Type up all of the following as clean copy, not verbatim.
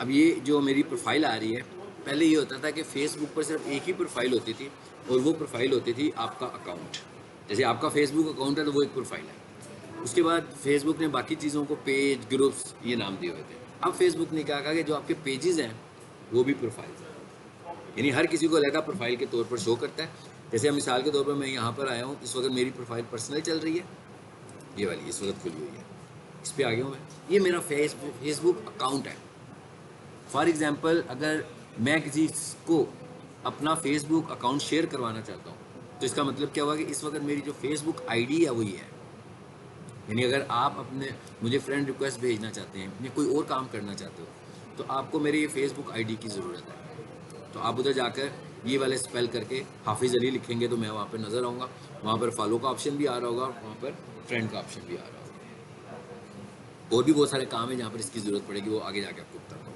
अब ये जो मेरी प्रोफाइल आ रही है, पहले ये होता था कि फेसबुक पर सिर्फ एक ही प्रोफाइल होती थी और वो प्रोफाइल होती थी आपका अकाउंट। जैसे आपका फेसबुक अकाउंट है तो वो एक प्रोफाइल है। उसके बाद फेसबुक ने बाकी चीज़ों को पेज, ग्रुप्स ये नाम दिए हुए थे। अब फेसबुक ने क्या कहा कि जो आपके पेजेस हैं वो भी प्रोफाइल है, यानी हर किसी को अलग प्रोफाइल के तौर पर शो करता है। जैसे मिसाल के तौर पर मैं यहाँ पर आया हूँ, इस वक्त मेरी प्रोफाइल पर्सनल चल रही है, ये वाली इस वक्त खुली हुई है, इस पर आ गया हूँ मैं। ये मेरा फेसबुक अकाउंट है। फॉर एग्जांपल अगर मैं किसी को अपना फेसबुक अकाउंट शेयर करवाना चाहता हूँ तो इसका मतलब क्या हुआ कि इस वक्त मेरी जो फेसबुक आईडी है वो ये है। यानी अगर आप अपने मुझे फ्रेंड रिक्वेस्ट भेजना चाहते हैं या कोई और काम करना चाहते हो तो आपको मेरी ये फेसबुक आईडी की ज़रूरत है। तो आप उधर जाकर ये वाले स्पेल करके हाफिज़ अली लिखेंगे तो मैं वहाँ पर नज़र आऊँगा। वहाँ पर फॉलो का ऑप्शन भी आ रहा होगा, वहाँ पर फ्रेंड का ऑप्शन भी आ रहा होगा। और भी बहुत सारे काम है जहाँ पर इसकी ज़रूरत पड़ेगी, वो आगे जाके आपको बताता हूँ।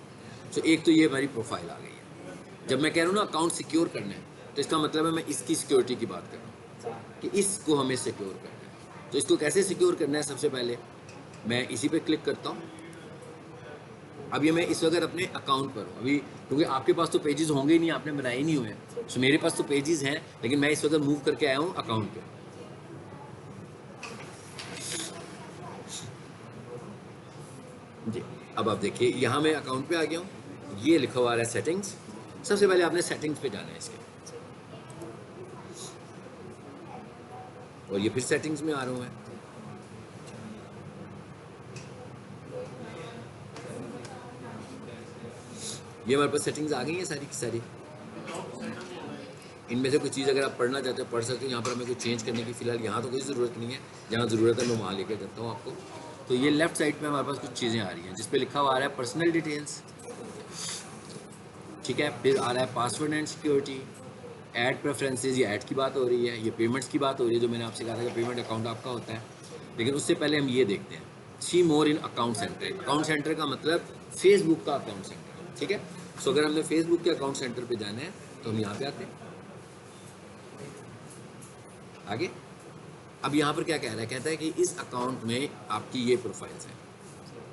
तो एक तो ये हमारी प्रोफाइल आ गई है। जब मैं कह रहा हूँ ना अकाउंट सिक्योर करना है तो इसका मतलब है मैं इसकी सिक्योरिटी की बात कर रहा हूँ कि इसको हमें सिक्योर करना है। तो इसको कैसे सिक्योर करना है, सबसे पहले मैं इसी पे क्लिक करता हूँ। अब ये मैं इस वक्त अपने अकाउंट पर हूँ अभी, क्योंकि आपके पास तो पेजेस होंगे ही नहीं, आपने बनाए ही नहीं हुए। तो मेरे पास तो पेजेस हैं लेकिन मैं इस वक्त मूव करके आया हूँ अकाउंट पे। जी, अब आप देखिए यहाँ मैं अकाउंट पे आ गया हूँ, ये लिखा हुआ है सेटिंग्स। सबसे पहले आपने सेटिंग्स पे जाना है इसके, और ये फिर सेटिंग्स में आ रहा हूँ मैं। ये हमारे पास सेटिंग्स आ गई हैं सारी की सारी। इनमें से कुछ चीज़ अगर आप पढ़ना चाहते हो पढ़ सकते हो। यहाँ पर हमें कुछ चेंज करने की फ़िलहाल यहाँ तो कोई ज़रूरत नहीं है, जहाँ ज़रूरत है मैं वहाँ लेकर जाता हूँ आपको। तो ये लेफ्ट साइड पे हमारे पास कुछ चीज़ें आ रही हैं जिस पे लिखा हुआ आ रहा है पर्सनल डिटेल्स, ठीक है। फिर आ रहा है password and security, add preferences, ये ऐड की बात हो रही है, ये पेमेंट्स की बात हो रही है जो मैंने आपसे कहा था कि पेमेंट अकाउंट आपका होता है। लेकिन उससे पहले हम ये देखते हैं, सी मोर इन अकाउंट सेंटर। अकाउंट सेंटर का मतलब फेसबुक का अकाउंट सेंटर, ठीक है। सो अगर हमने फेसबुक के अकाउंट सेंटर पे जाना है तो हम यहाँ पे आते हैं आगे। अब यहाँ पर क्या कह रहा है, कहता है कि इस अकाउंट में आपकी ये प्रोफाइल्स हैं।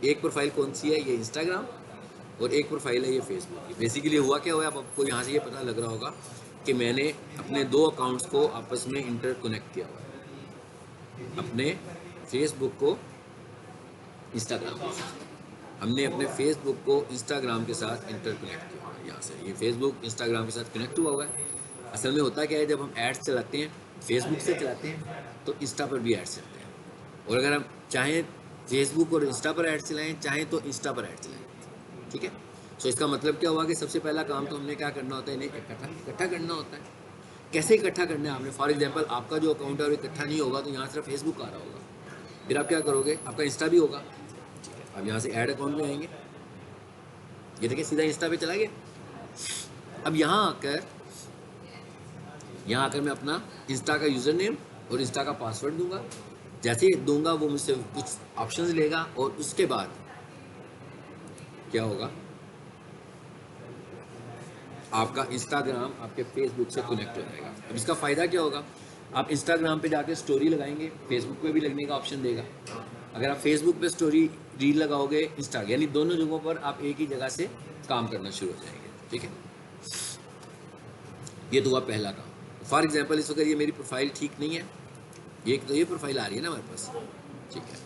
एक प्रोफाइल कौन सी है, ये इंस्टाग्राम, और एक प्रोफाइल है ये फेसबुक की। बेसिकली हुआ क्या हुआ है, अब आपको यहाँ से ये पता लग रहा होगा कि मैंने अपने दो अकाउंट्स को आपस में इंटरकनेक्ट किया हुआ है, अपने फेसबुक को इंस्टाग्राम के साथ। हमने अपने फेसबुक को इंस्टाग्राम के साथ इंटरकनेक्ट किया हुआ है। यहाँ से ये फेसबुक इंस्टाग्राम के साथ कनेक्ट हुआ है। असल में होता क्या है, जब हम एड्स चलाते हैं फेसबुक से चलाते हैं तो इंस्टा पर भी एड्स चलते हैं, और अगर हम चाहें फेसबुक और इंस्टा पर ऐड चलाएं, चाहें तो इंस्टा पर ऐड चलाएं, ठीक है। सो इसका मतलब क्या हुआ कि सबसे पहला काम तो हमने क्या करना होता है, इन्हें इकट्ठा करना होता है। कैसे इकट्ठा करना है आपने, फॉर एग्जांपल आपका जो अकाउंट है वो इकट्ठा नहीं होगा तो यहाँ सिर्फ फेसबुक आ रहा होगा, फिर आप क्या करोगे, आपका इंस्टा भी होगा, ठीक है। अब यहाँ से ऐड अकाउंट में आएंगे, ये देखिए सीधा इंस्टा पे चला गया। अब यहाँ आकर मैं अपना इंस्टा का यूज़र नेम और इंस्टा का पासवर्ड दूंगा। जैसे ही दूंगा वो मुझसे कुछ ऑप्शंस लेगा और उसके बाद क्या होगा, आपका इंस्टाग्राम आपके फेसबुक से कनेक्ट हो जाएगा। अब इसका फ़ायदा क्या होगा, आप इंस्टाग्राम पे जाके स्टोरी लगाएंगे, फेसबुक पे भी लगने का ऑप्शन देगा। अगर आप फेसबुक पे स्टोरी रील लगाओगे, इंस्टा, यानी दोनों जगहों पर आप एक ही जगह से काम करना शुरू हो जाएंगे, ठीक है। ये तो हुआ पहला काम। फॉर एग्जाम्पल इस वक्त ये मेरी प्रोफाइल ठीक नहीं है, ये तो ये प्रोफाइल आ रही है ना हमारे पास, ठीक है।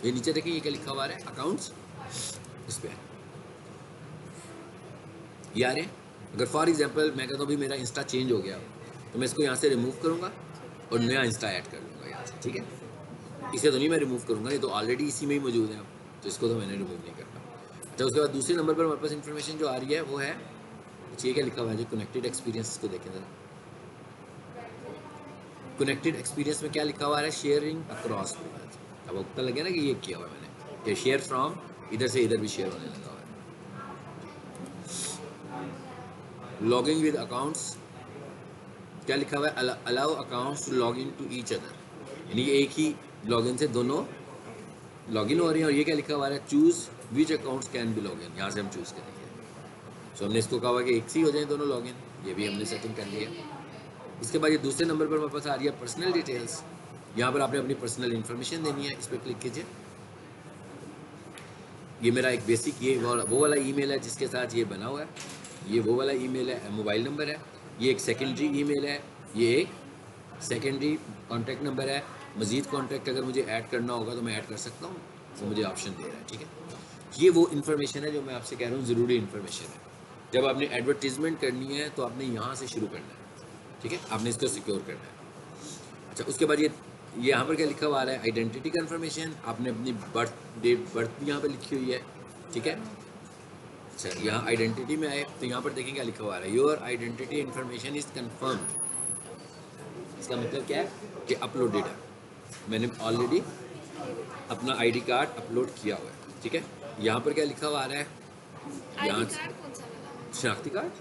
ये नीचे देखिए ये क्या लिखा हुआ है, अकाउंट्स, इस पर ये आ रहे हैं। अगर फॉर एग्जांपल मैं कहता हूँ भी मेरा इंस्टा चेंज हो गया तो मैं इसको यहाँ से रिमूव करूँगा और नया इंस्टा ऐड कर लूँगा यहाँ से, ठीक है। इसे तो नहीं मैं रिमूव करूँगा, ये तो ऑलरेडी इसी में ही मौजूद है, तो इसको तो मैंने रिमूव नहीं करना। अच्छा, उसके बाद दूसरे नंबर पर हमारे पास इन्फॉर्मेशन जो आ रही है वो है, ये क्या लिखा हुआ है जो कनेक्टेड एक्सपीरियंस, को देखें जरा। कनेक्टेड एक्सपीरियंस में क्या लिखा हुआ है, शेयरिंग अक्रॉस। अब आपको पता लगे ना कि ये किया हुआ है मैंने, ये शेयर फ्रॉम, इधर से इधर भी शेयर होने लगा हुआ है। लॉगिंग विद अकाउंट्स, क्या लिखा हुआ है, allow accounts to log in to each other, यानी कि एक ही लॉगिन से दोनों लॉगिन हो रही हैं। और ये क्या लिखा हुआ है, choose which accounts can be login, यहाँ से हम चूज़ करेंगे। सो हमने इसको कहा कि एक से ही हो जाए दोनों लॉगिन, ये भी हमने सेटिंग कर लिया। इसके बाद ये दूसरे नंबर पर हमारे पास आ रही है पर्सनल डिटेल्स। यहाँ पर आपने अपनी पर्सनल इन्फॉर्मेशन देनी है, इस पर क्लिक कीजिए। ये मेरा एक बेसिक ये वो वाला ईमेल है जिसके साथ ये बना हुआ है, ये वो वाला ईमेल है, मोबाइल नंबर है, ये एक सेकेंडरी ईमेल है, ये एक सेकेंडरी कॉन्टैक्ट नंबर है। मज़ीद कॉन्टैक्ट अगर मुझे ऐड करना होगा तो मैं ऐड कर सकता हूँ, तो मुझे ऑप्शन दे रहा है। ठीक है, ये वो इन्फॉर्मेशन है जो मैं आपसे कह रहा हूँ ज़रूरी इन्फॉर्मेशन है। जब आपने एडवर्टीज़मेंट करनी है तो आपने यहाँ से शुरू करना है। ठीक है, आपने इसको सिक्योर करना है। अच्छा, उसके बाद ये यहाँ पर क्या लिखा हुआ आ रहा है, आइडेंटिटी कन्फर्मेशन। आपने अपनी बर्थ भी यहाँ पर लिखी हुई है। ठीक है, अच्छा यहाँ आइडेंटिटी में आए तो यहाँ पर देखें क्या लिखा हुआ आ रहा है, your identity information is confirmed. इसका मतलब क्या है कि अपलोडेड है, मैंने ऑलरेडी अपना आईडी कार्ड अपलोड किया हुआ है। ठीक है, यहाँ पर क्या लिखा हुआ आ रहा है, यहाँ शनाख्ती कार्ड।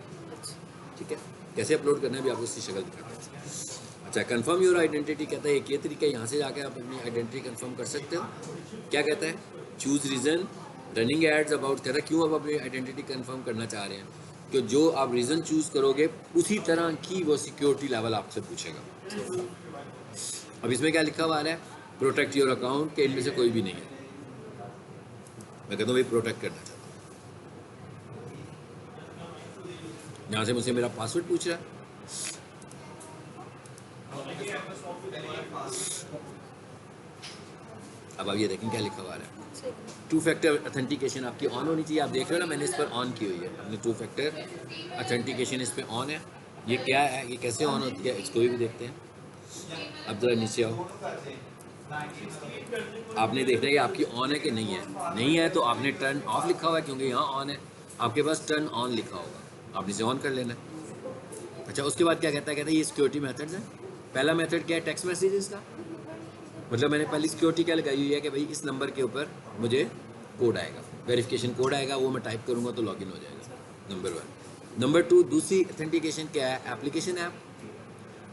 ठीक है, कैसे अपलोड करना है भी आपको इसकी शक्ल दिखाता है। अच्छा, कंफर्म योर आइडेंटिटी कहता है एक ये तरीका है, यहाँ से जाके आप अपनी आइडेंटिटी कंफर्म कर सकते हो। क्या कहता है, choose reason running ads about, कहता है क्यों आप अपनी आइडेंटिटी कंफर्म करना चाह रहे हैं, कि जो आप रीज़न चूज़ करोगे उसी तरह की वो सिक्योरिटी लेवल आपसे पूछेगा। अब इसमें क्या लिखा हुआ आ रहा है, प्रोटेक्ट योर अकाउंट, के इनमें से कोई भी नहीं है। मैं कहता हूँ भाई प्रोटेक्ट करना चाहता हूँ। यहाँ से मुझसे मेरा पासवर्ड पूछ रहा है। अब आप ये देखें क्या लिखा हुआ है, 2 फैक्टर ऑथेंटिकेशन आपकी ऑन होनी चाहिए। आप देख रहे हो ना, मैंने इस पर ऑन की हुई है, अपनी 2 फैक्टर ऑथेंटिकेशन इस पर ऑन है। ये क्या है, ये कैसे ऑन होती है, इसको भी देखते हैं। अब जरा नीचे आओ, आपने देखना है कि आपकी ऑन है कि नहीं है। नहीं है तो आपने टर्न ऑफ लिखा हुआ है, क्योंकि यहाँ ऑन है, आपके पास टर्न ऑन लिखा होगा, आपने इसे ऑन कर लेना है। अच्छा, उसके बाद क्या कहता है, ये सिक्योरिटी मेथड्स हैं। पहला मेथड क्या है, टेक्स्ट मैसेजेस का। मतलब मैंने पहली सिक्योरिटी क्या लगाई हुई है कि भाई इस नंबर के ऊपर मुझे कोड आएगा, वेरिफिकेशन कोड आएगा, वो मैं टाइप करूँगा तो लॉगिन हो जाएगा, नंबर 1। नंबर 2, दूसरी ऑथेंटिकेशन क्या है, एप्लीकेशन ऐप।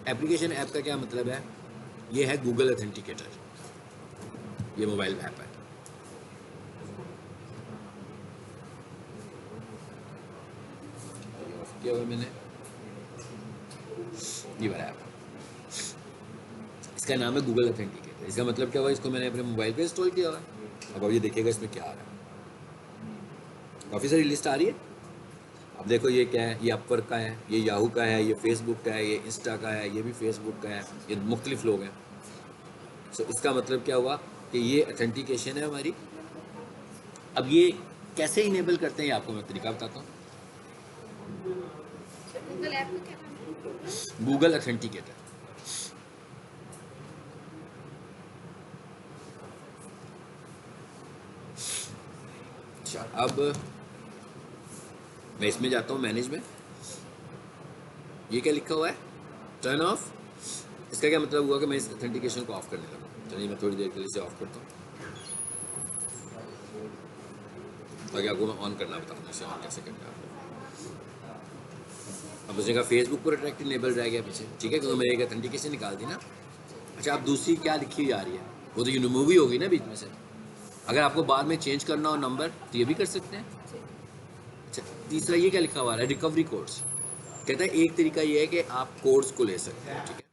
एप्लीकेशन ऐप का क्या मतलब है, ये है गूगल ऑथेंटिकेटर, ये मोबाइल ऐप है। क्या हुआ मैंने, ये वाला ऐप, इसका नाम है गूगल ऑथेंटिकेटर। इसका मतलब क्या हुआ, इसको मैंने अपने मोबाइल पे इंस्टॉल किया हुआ है। अब ये देखिएगा इसमें क्या आ रहा है, काफ़ी सारी लिस्ट आ रही है। अब देखो ये क्या है, ये अपवर्क का है, ये याहू का है, ये फेसबुक का है, ये इंस्टा का है, ये भी फेसबुक का है, ये मुख्तलिफ लोग हैं। सो इसका मतलब क्या हुआ कि ये ऑथेंटिकेशन है हमारी। अब ये कैसे इनेबल करते हैं, आपको मैं तरीका बताता हूँ। Google authenticator. अच्छा, अब मैं इसमें जाता हूँ, मैनेज में। ये क्या लिखा हुआ है, टर्न ऑफ। इसका क्या मतलब हुआ कि मैं इस ऑथेंटिकेशन को ऑफ करने लगा। चलिए मैं थोड़ी देर के लिए इसे ऑफ करता हूँ, ताकि आपको मैं ऑन करना बताऊँ इसे ऑन कैसे करना है। अब उसने कहा फेसबुक पर अट्रैक्ट इनेबल रह गया पीछे, ठीक है, क्योंकि मैंने एक ऑथेंटिकेशन निकाल दी ना। अच्छा, अब दूसरी क्या लिखी हुई आ रही है, वो तो रिमूव ही होगी ना बीच में से। अगर आपको बाद में चेंज करना हो नंबर तो ये भी कर सकते हैं। अच्छा, तीसरा ये क्या लिखा हुआ है, रिकवरी कोड्स। कहता है एक तरीका ये है कि आप कोड्स को ले सकते हैं। ठीक है,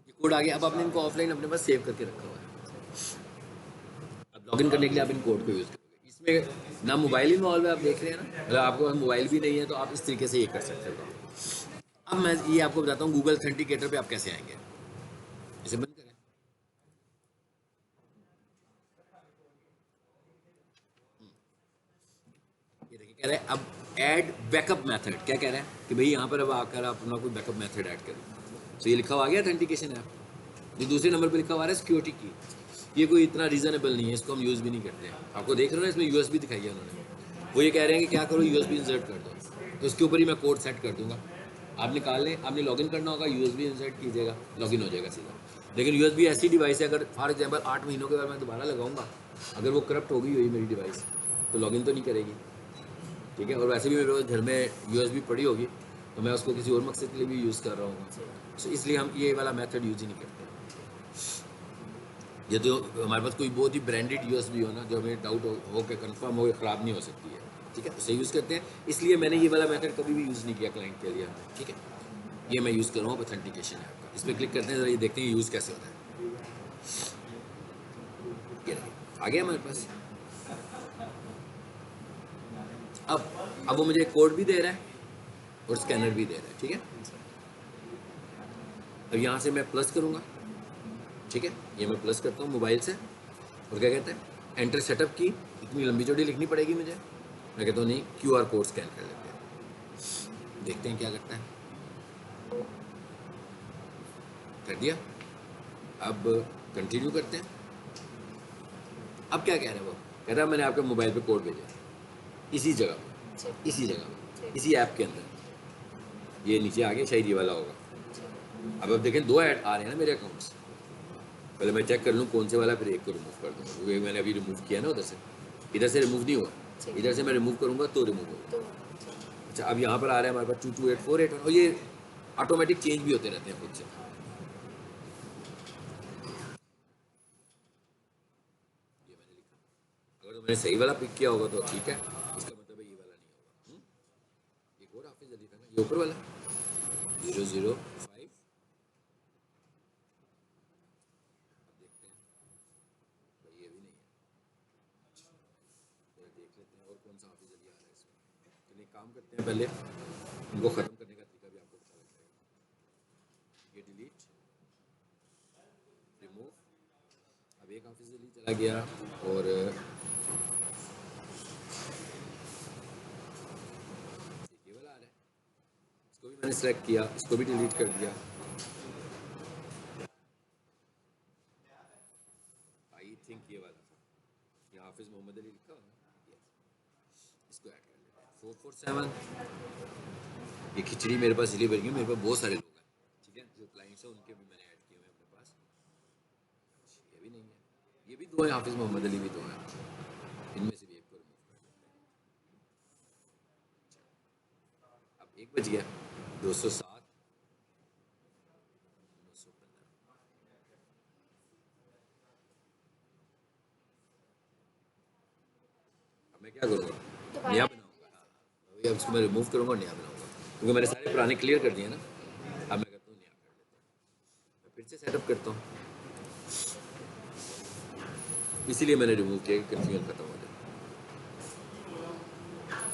ये कोड आ गया। अब आपने इनको ऑफलाइन अपने पास सेव करके रखा हुआ है। अब लॉगिन करने के लिए आप इन कोड को यूज़ करोगे। इसमें ना मोबाइल इन्वॉल्व है, आप देख रहे हैं ना, अगर आपको मोबाइल भी नहीं है तो आप इस तरीके से ये कर सकते हो। अब मैं ये आपको बताता हूँ गूगल ऑथेंटिकेटर पे आप कैसे आएंगे। इसे बंद करें। ये देखिए कह रहे हैं अब ऐड बैकअप मेथड। क्या कह रहा है कि भाई यहाँ पर अब आकर आप अपना कोई बैकअप मेथड ऐड करें। तो ये लिखा हुआ आ गया ऑथेंटिकेशन ऐप। जो दूसरे नंबर पर लिखा हुआ है सिक्योरिटी की, ये कोई इतना रीजनेबल नहीं है, इसको हम यूज़ भी नहीं करते हैं। आपको देख रहे हो ना, इसमें यूएसबी दिखाई है उन्होंने। वो ये कह रहे हैं कि क्या करो, यूएसबी इंसर्ट कर दो, तो उसके ऊपर ही मैं कोड सेट कर दूंगा। आप निकाल लें, आपने लॉगिन करना होगा, यूएसबी इंसर्ट कीजिएगा, लॉगिन हो जाएगा सीधा। लेकिन यूएसबी ऐसी डिवाइस है, अगर फॉर एग्जांपल 8 महीनों के बाद मैं दोबारा लगाऊंगा, अगर वो करप्ट हो गई हुई मेरी डिवाइस, तो लॉगिन तो नहीं करेगी। ठीक है, और वैसे भी मेरे पास घर में यूएसबी पड़ी होगी, तो मैं उसको किसी और मकसद के लिए भी यूज़ कर रहा हूँ। तो इसलिए हम ये वाला मेथड यूज़ ही नहीं करते। ये तो हमारे पास कोई बहुत ही ब्रांडेड यूएसबी हो ना, जो हमें डाउट हो कि कंफर्म हो, ख़राब नहीं हो सकती है, ठीक है, उसे यूज़ करते हैं। इसलिए मैंने ये वाला मेथड कभी भी यूज़ नहीं किया क्लाइंट के लिए, ठीक है। ये मैं यूज़ कर रहा हूँ, ऑथेंटिकेशन है आपका। इस पर क्लिक करते हैं, ज़रा ये देखते हैं यूज़ कैसे होता है। ये आ गया हमारे पास। अब वो मुझे कोड भी दे रहा है और स्कैनर भी दे रहा है, ठीक है। अब यहाँ से मैं प्लस करूँगा, ठीक है। ये मैं प्लस करता हूँ मोबाइल से, और क्या कहते हैं, एंटर सेटअप की। इतनी लंबी चौड़ी लिखनी पड़ेगी मुझे? मैं कहता हूँ नहीं, QR कोड स्कैन कर लेते हैं, देखते हैं क्या करता है। कर दिया। अब कंटिन्यू करते हैं। अब क्या कह रहा है वो? कह रहा है मैंने आपके मोबाइल पे कोड भेजा, इसी जगह, इसी जगह, इसी ऐप के अंदर। ये नीचे आ गया, शायद ये वाला होगा। अब देखें, 2 ऐड आ रहे हैं ना मेरे अकाउंट से। पहले मैं चेक कर लूँ कौन से वाला, फिर एक को रिमूव कर दूँ, क्योंकि मैंने अभी रिमूव किया ना उधर से। इधर से रिमूव नहीं हुआ, इधर से मैं रिमूव करूँगा तो रिमूव होगा। अच्छा, अब यहाँ पर आ रहा है हमारे पास 228481, और ये ऑटोमेटिक चेंज भी होते रहते हैं खुद से। ये मैंने लिखा, अगर तो मैंने सही वाला पिक किया होगा तो ठीक है, इसका मतलब है ये वाला नहीं होगा। एक और हाफिज अली था ना, ये ऊपर वाला 005। अब देखते हैं भाई, ये भी नहीं है। जरा देख लेते हैं और कौन सा हाफिज अली आ रहा है इसमें। तो एक काम करते हैं, पहले इनको ख़त्म करने का तरीका भी आपको पता लग जाएगा। ये डिलीट, रिमूव। अब एक हाफिज अली चला गया, और ये वाला आ रहा है, इसको भी मैंने सेलेक्ट किया, इसको भी डिलीट कर दिया। आई थिंक ये वाला था, ये हाफिज मोहम्मद अली लिखा हुआ है, इसको ऐड कर लेते हैं। 447। ये खिचड़ी मेरे पास इसलिए बन गई, मेरे पास बहुत सारे लोग हैं, ठीक है, जो क्लाइंट्स हैं उनके भी मैंने ऐड किए हुए हैं अपने पास। ये भी नहीं है, ये भी 2 है, हाफिज मोहम्मद अली भी 2 है। इनमें से भी एक को रिमूव कर देते हैं। अब एक बच गया, 207, 915। अब मैं क्या करूँगा, नया बनाऊँगा। हाँ, वही, अब इसको मैं रिमूव करूँगा और नया बनाऊँगा, क्योंकि मैंने सारे पुराने क्लियर कर दिए ना। अब मैं कहता हूँ नया कर लेते हैं, मैं फिर से सेटअप करता हूँ। इसीलिए मैंने रिमूव किया कि कन्फ्यूजन खत्म हो जाए।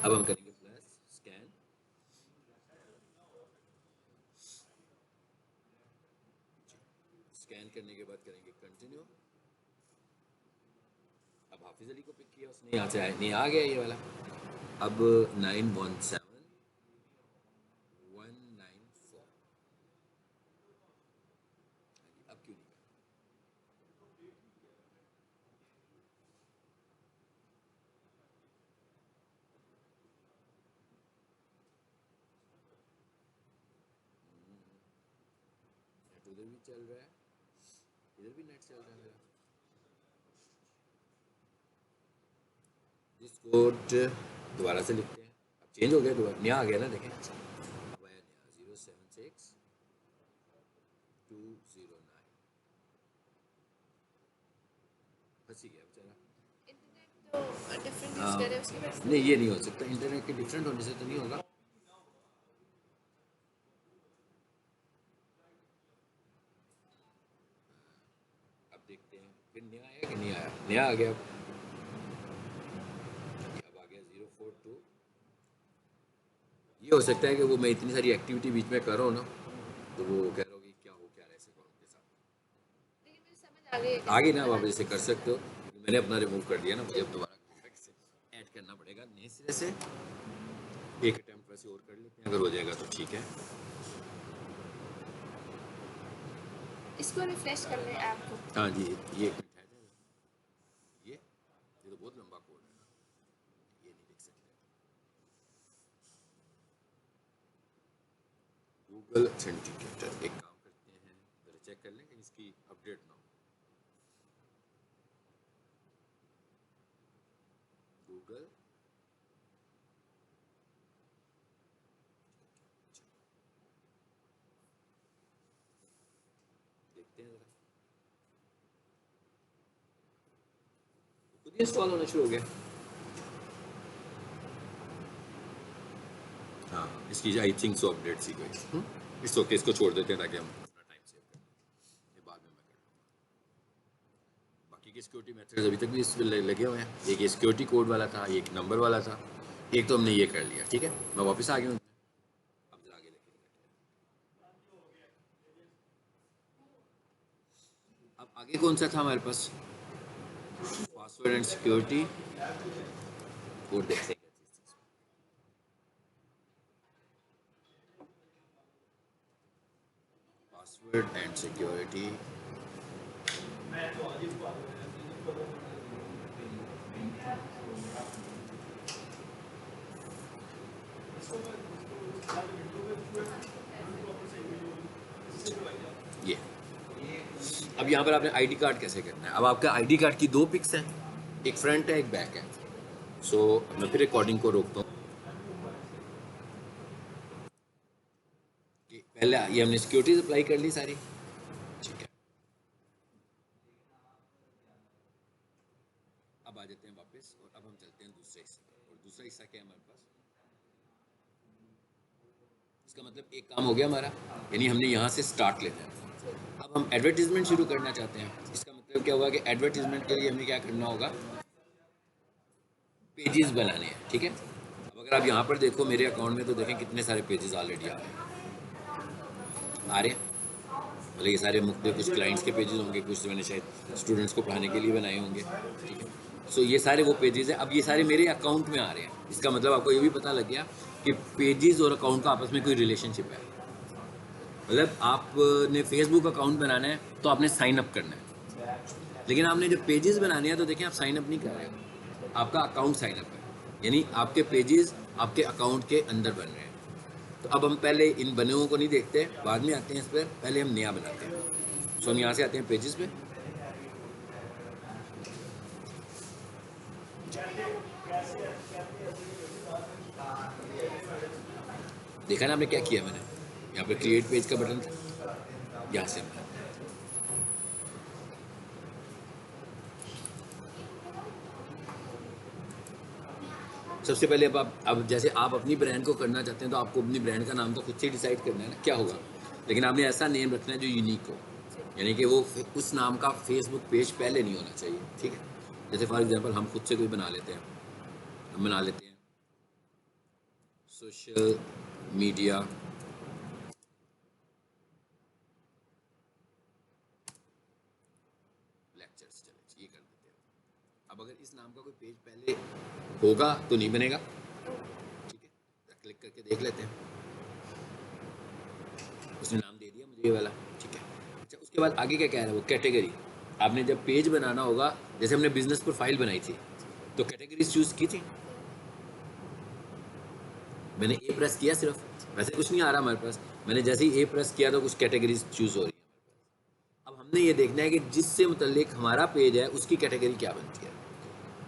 अब हम करेंगे प्लस स्कैन। स्कैन करने के बाद करेंगे कंटिन्यू। अब हाफिज अली को पिक किया उसने, यहाँ से आया नहीं, आ गया ये वाला। अब 917194। अब क्यों नहीं? नेट उधर भी चल रहा है, इधर भी नेट चल रहा है मेरा। दिस कोड दोबारा से लिखते हैं। अब चेंज हो गया, दोबारा नया आ गया ना, देखें। अब आया नया 076209। फंसी गया बेचारा। हाँ, नहीं ये नहीं हो सकता, इंटरनेट के डिफरेंट होने से तो नहीं होगा। अब देखते हैं फिर नया आया कि नहीं आया। नया आ गया, अब आ गया 042। ये हो सकता है कि वो मैं इतनी सारी एक्टिविटी बीच में कर रहा हूँ ना, तो वो कह रहा होगी क्या हो क्या रहा है इस अकाउंट के साथ। आगे ना, आप जैसे कर सकते हो, मैंने अपना रिमूव कर दिया ना, मुझे अब दोबारा कॉन्टैक्ट से ऐड करना पड़ेगा नए सिरे से। एक अटैम्प्ट वैसे और कर लेते हैं, अगर हो जाएगा तो ठीक है। इसको रिफ्रेश कर ले ऐप को। हाँ जी, ये एक मिनट है, ये तो बहुत लंबा कोड है ना, ये नहीं लिख सकते। गूगल ऑथेंटिकेटर, एक काम करते हैं, जरा चेक कर लें कि इसकी अपडेट ना हो। गूगल देखते हैं जरा, खुद ही इंस्टॉल होना शुरू हो गया। इसकी आई थिंक सो अपडेट सी कोई इट्स ओके, इसको छोड़ देते हैं ताकि हम अपना टाइम सेव करें, ये बाद में मैं कर लूँगा। बाकी के सिक्योरिटी मेथड्स अभी तक भी इस पे लगे हुए हैं। एक ये सिक्योरिटी कोड वाला था, एक नंबर वाला था, एक तो हमने ये कर लिया। ठीक है, मैं वापस आ गया हूँ, अब जरा आगे लेके अब आगे कौन सा था हमारे पास? पासवर्ड एंड सिक्योरिटी कोड देखते हैं। पासवर्ड एंड सिक्योरिटी, ये अब यहाँ पर आपने आईडी कार्ड कैसे करना है। अब आपका आईडी कार्ड की दो पिक्स हैं, एक फ्रंट है एक बैक है। सो मैं फिर रिकॉर्डिंग को रोकता हूँ कि पहले ये हमने सिक्योरिटी अप्लाई कर ली सारी। ठीक है, अब आ जाते हैं वापस और अब हम चलते हैं दूसरे हिस्से पर। और दूसरा हिस्सा क्या है हमारे पास? इसका मतलब एक काम हो गया हमारा, यानी हमने यहाँ से स्टार्ट लेना है। अब हम एडवर्टीजमेंट शुरू करना चाहते हैं। इसका मतलब क्या हुआ कि एडवर्टीजमेंट के लिए हमें क्या करना होगा? पेजेस बनाने हैं। ठीक है, अब अगर आप यहाँ पर देखो मेरे अकाउंट में, तो देखें कितने सारे पेजेस ऑलरेडी आ रहे हैं। मतलब ये सारे मुख्तलिफ, कुछ क्लाइंट्स के पेजेस होंगे, कुछ मैंने शायद स्टूडेंट्स को पढ़ाने के लिए बनाए होंगे। ठीक है, सो ये सारे वो पेजेस हैं। अब ये सारे मेरे अकाउंट में आ रहे हैं। इसका मतलब आपको ये भी पता लग गया कि पेजेस और अकाउंट का आपस में कोई रिलेशनशिप है। मतलब आपने फेसबुक अकाउंट बनाना है तो आपने साइन अप करना है, लेकिन आपने जब पेजेस बनाने हैं तो देखें आप साइन अप नहीं कर रहे हो, आपका अकाउंट साइन अप है, यानी आपके पेजेस आपके अकाउंट के अंदर बन रहे हैं। तो अब हम पहले इन बने हुए को नहीं देखते, बाद में आते हैं इस पर, पहले हम नया बनाते हैं। सो हम यहाँ से आते हैं पेजेस पे। देखा ना आपने क्या किया? मैंने यहाँ पर क्रिएट पेज का बटन था, यहाँ से हमने सबसे पहले अब जैसे आप अपनी ब्रांड को करना चाहते हैं तो आपको अपनी ब्रांड का नाम तो खुद से डिसाइड करना है ना क्या होगा, लेकिन आपने ऐसा नेम रखना है जो यूनिक हो, यानी कि वो उस नाम का फेसबुक पेज पहले नहीं होना चाहिए। ठीक है, जैसे फॉर एग्जांपल हम खुद से कोई बना लेते हैं, हम बना लेते हैं सोशल मीडिया लेक्चर्स, चले ये कर देते हैं। अब अगर इस नाम का कोई पेज पहले होगा तो नहीं बनेगा। ठीक है, क्लिक करके देख लेते हैं, उसने नाम दे दिया मुझे ये वाला। ठीक है, अच्छा उसके बाद आगे क्या कह रहा है वो? कैटेगरी। आपने जब पेज बनाना होगा, जैसे हमने बिजनेस प्रोफाइल बनाई थी तो कैटेगरीज चूज की थी, मैंने ए प्रेस किया सिर्फ, वैसे कुछ नहीं आ रहा हमारे पास। मैंने जैसे ही ए प्रेस किया तो कुछ कैटेगरीज चूज हो रही है। अब हमने ये देखना है कि जिससे मुतल्लिक हमारा पेज है उसकी कैटेगरी क्या बनती है।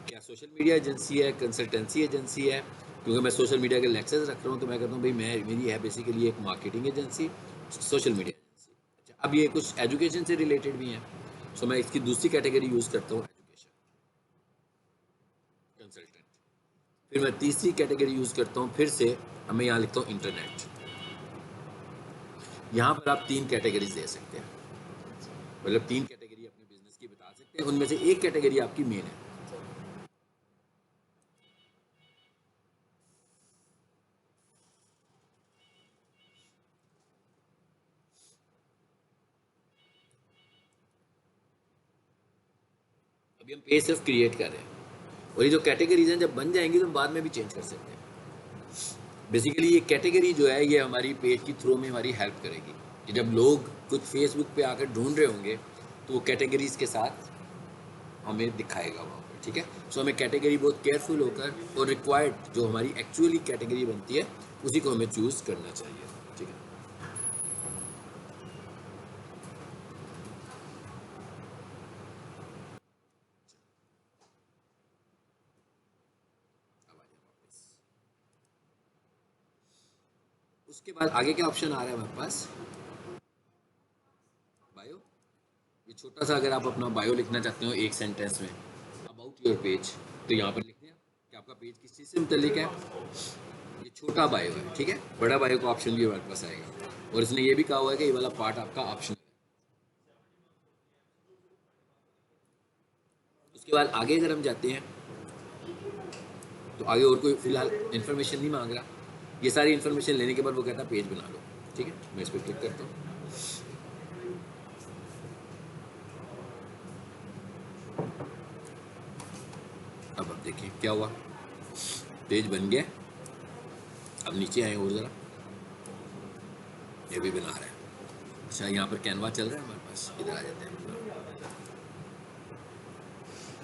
क्या सोशल मीडिया एजेंसी है, कंसल्टेंसी एजेंसी है? क्योंकि मैं सोशल मीडिया के लेक्चर्स रख रहा हूँ तो मैं कहता हूँ भाई मेरी है बेसिकली एक marketing agency, social media agency. अच्छा, अब ये कुछ एजुकेशन से रिलेटेड भी हैं, सो मैं इसकी दूसरी कैटेगरी यूज़ करता हूँ, एजुकेशन कंसल्टेंट। फिर मैं तीसरी कैटेगरी यूज़ करता हूँ, फिर से अब मैं यहाँ लिखता हूँ इंटरनेट। यहाँ पर आप 3 कैटेगरीज दे सकते हैं, मतलब 3 कैटेगरी अपने बिजनेस की बता सकते हैं, उनमें से एक कैटेगरी आपकी मेन है। अभी हम पेज सिर्फ क्रिएट कर रहे हैं, और ये जो कैटेगरीज हैं जब बन जाएंगी तो हम बाद में भी चेंज कर सकते हैं। बेसिकली ये कैटेगरी जो है ये हमारी पेज की थ्रू में हमारी हेल्प करेगी कि जब लोग कुछ फेसबुक पे आकर ढूंढ रहे होंगे तो वो कैटेगरीज के साथ हमें दिखाएगा वहाँ पर। ठीक है, सो हमें कैटेगरी बहुत केयरफुल होकर और रिक्वायर्ड जो हमारी एक्चुअली कैटेगरी बनती है उसी को हमें चूज़ करना चाहिए। ठीक है, अब आ जाए वापस। उसके बाद आगे क्या ऑप्शन आ रहा है हमारे पास? बायो। ये छोटा सा अगर आप अपना बायो लिखना चाहते हो एक सेंटेंस में, अबाउट योर पेज, तो यहाँ पर लिख दिया कि आपका पेज किस चीज़ से मुतल्लिक है। ये छोटा बायो है, ठीक है, बड़ा बायो का ऑप्शन भी हमारे पास आएगा। और इसने ये भी कहा हुआ है कि ये वाला पार्ट आपका ऑप्शन है। उसके बाद आगे अगर हम जाते हैं तो आगे और कोई फिलहाल इन्फॉर्मेशन नहीं मांग रहा। ये सारी इन्फॉर्मेशन लेने के बाद वो कहता है पेज बना लो, ठीक है। मैं इस पर क्लिक करता हूँ। अब देखिए क्या हुआ, पेज बन गया। अब नीचे आए और ज़रा, ये भी बना रहा है। अच्छा, यहाँ पर कैनवा चल रहा है हमारे पास, इधर आ जाते हैं।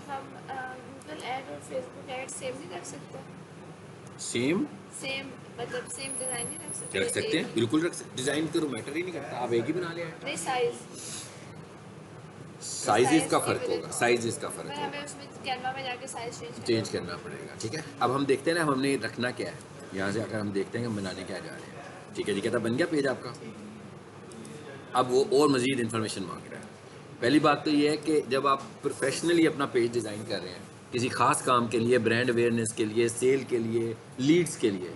हम गूगल ऐड और फेसबुक ऐड सेम नहीं रख सकते? सेम सेम मतलब सेम डिज़ाइन नहीं रख सकते? रख सकते हैं, बिल्कुल रख सकते। डिज़ाइन तो मैटर ही नहीं करता, आप एक ही बना लिया। नहीं, साइज साइजेस का फ़र्क होगा, साइजेस का फ़र्क पर होगा, हमें उसमें कैनवा में जाके साइज चेंज करना पड़ेगा, ठीक है। अब हम देखते हैं ना हमने रखना क्या है। यहाँ से आकर हम देखते हैं कि हम बनाने क्या जा रहे हैं। ठीक है जी, कहता बन गया पेज आपका। अब वो और मज़ीद इन्फॉर्मेशन मांग रहा है। पहली बात तो ये है कि जब आप प्रोफेशनली अपना पेज डिज़ाइन कर रहे हैं किसी ख़ास काम के लिए, ब्रांड अवेयरनेस के लिए, सेल के लिए, लीड्स के लिए,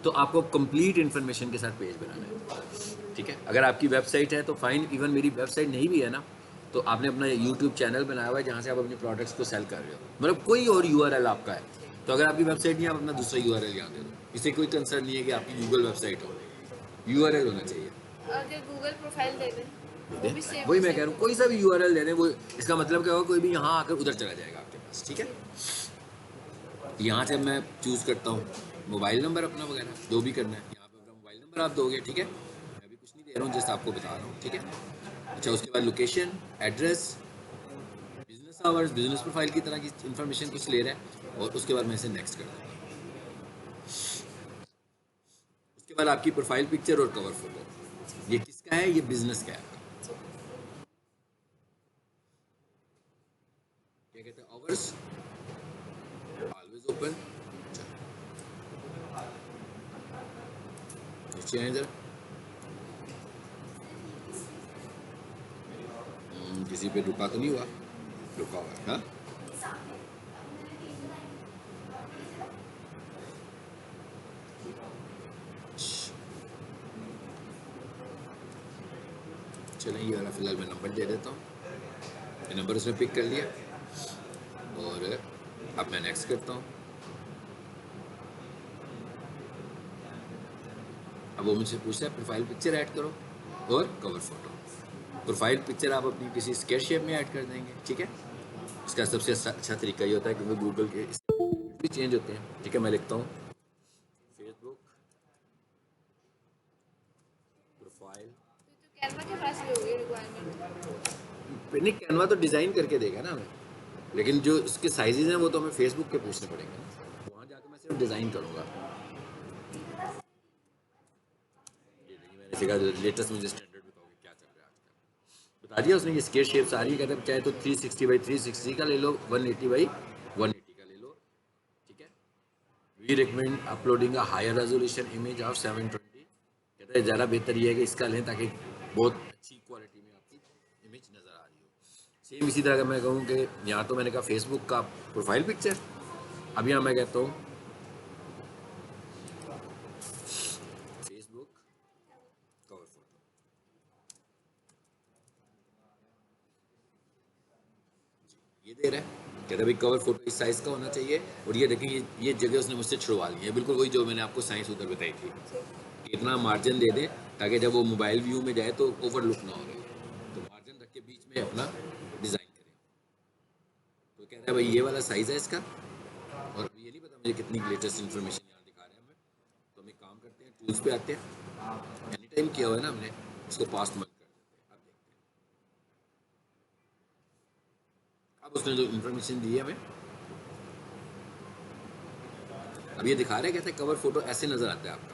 तो आपको कंप्लीट इन्फॉर्मेशन के साथ पेज बनाना है, ठीक है। अगर आपकी वेबसाइट है तो फाइन, इवन मेरी वेबसाइट नहीं भी है ना, तो आपने अपना यूट्यूब चैनल बनाया हुआ है जहाँ से आप अपने प्रोडक्ट्स को सेल कर रहे हो, मतलब कोई और यूआरएल आपका है, तो अगर आपकी वेबसाइट नहीं, आप अपना दूसरा यूआरएल यहाँ दे दो। इससे कोई कंसर्न नहीं है कि आपकी गूगल वेबसाइट हो, यूआरएल होना चाहिए। अगर गूगल प्रोफाइल दे दें वो भी सेम? वही मैं कह रहा हूँ, कोई सा भी यूआरएल दे दें, वो इसका मतलब क्या होगा, कोई भी यहाँ आकर उधर चला जाएगा आपके पास, ठीक है। यहाँ से मैं चूज़ करता हूँ मोबाइल नंबर अपना वगैरह जो भी करना है, यहाँ पे अपना मोबाइल नंबर आप दोगे, ठीक है। मैं अभी कुछ नहीं दे रहा हूँ, जस्ट आपको बता रहा हूँ, ठीक है। अच्छा, उसके बाद location, address, business hours, business profile की तरह की इन्फॉर्मेशन कुछ ले रहा है, और उसके बाद मैं इसे नेक्स्ट कर दूँगा। उसके बाद आपकी प्रोफाइल पिक्चर और कवर फोटो, ये किसका है, ये बिजनेस का है आपका। क्या कहते हैं, आवर्स ऑलवेज ओपन। नीचे आए इधर, किसी पे रुका तो नहीं हुआ, रुका हुआ है, हाँ। चलें, ये वाला फिलहाल मैं नंबर दे देता हूँ। ये नंबर उसने पिक कर लिया, और अब मैं नेक्स्ट करता हूँ। अब वो मुझसे पूछता है प्रोफाइल पिक्चर ऐड करो और कवर फोटो। प्रोफाइल पिक्चर आप अपनी किसी स्केच शेप में ऐड कर देंगे, ठीक है। इसका सबसे अच्छा तरीका ये होता है क्योंकि गूगल के भी चेंज होते हैं, ठीक है। मैं लिखता हूँ फेसबुक प्रोफाइल। तो कैनवा के पास भी होगी रिक्वायरमेंट? नहीं, कैनवा तो डिज़ाइन करके देगा ना हमें, लेकिन जो उसके साइजेज हैं वो तो हमें फेसबुक के पूछने पड़ेंगे ना। वहाँ जाकर मैं सिर्फ डिज़ाइन करूँगा। ये देखिए, मैंने सीखा लेटेस्ट, मुझे स्टैंडर्ड बताओगे क्या चल रहा है आजकल। बता दिया उसने, ये स्केच शेप सारी है, कहते हैं चाहे तो 360 बाई 360 का ले लो, 180 बाई 180 का ले लो, ठीक है। We recommend uploading a higher resolution image of 720। कहते हैं ज़्यादा बेहतर ये है कि इसका लें ताकि बहुत अच्छी क्वालिटी में आपकी इमेज नज़र आ रही हो। सेम इसी तरह अगर मैं कहूँ कि यहाँ तो मैंने कहा फेसबुक का प्रोफाइल पिक्चर, अब यहाँ मैं कहता हूँ फेसबुक कवर फोटो। ये दे रहा है, कहता है भाई कवर फोटो इस साइज़ का होना चाहिए। और ये देखें, ये जगह उसने मुझसे छुड़वा ली है, बिल्कुल वही जो मैंने आपको साइंस उधर बताई थी। इतना मार्जिन दे दें ताकि जब वो मोबाइल व्यू में जाए तो ओवरलुक ना हो रही, तो मार्जिन रख के बीच में अपना डिज़ाइन करें। तो कह रहा है भाई ये वाला साइज़ है इसका, और ये नहीं पता मुझे कितनी लेटेस्ट इन्फॉर्मेशन यहाँ दिखा रहे हैं हमें। तो हम एक काम करते हैं, टूल्स पे आते हैं, एनी टाइम किया हुआ है ना हमने, इसको पास्ट मत कर देते हैं। अब देखते हैं, अब उसने जो इन्फॉर्मेशन दी है हमें, अब ये दिखा रहा है, कहते हैं कवर फोटो ऐसे नज़र आता है आपका।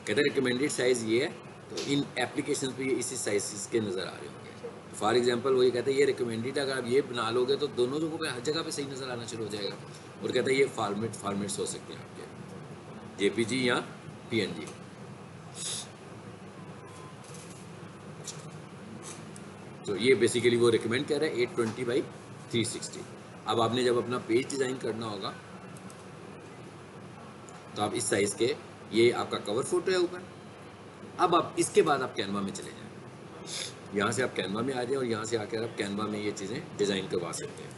कहते हैं रिकमेंडेड साइज़ ये है, तो इन एप्लीकेशन पे ये इसी साइज के नज़र आ रहे होंगे। फॉर एग्जांपल वो ये कहते हैं ये रिकमेंडेड, अगर आप ये बना लोगे तो दोनों जगहों पे, हर जगह पे सही नज़र आना शुरू हो जाएगा। और कहते हैं ये फॉर्मेट्स हो सकते हैं आपके, जेपीजी या पीएनजी। तो ये बेसिकली वो रिकमेंड कर रहा है 820 बाई 360। अब आपने जब अपना पेज डिज़ाइन करना होगा तो आप इस साइज़ के, ये आपका कवर फोटो है ऊपर। अब आप इसके बाद आप कैनवा में चले जाएं, यहाँ से आप कैनवा में आ जाएं और यहाँ से आकर आप कैनवा में ये चीज़ें डिज़ाइन करवा सकते हैं।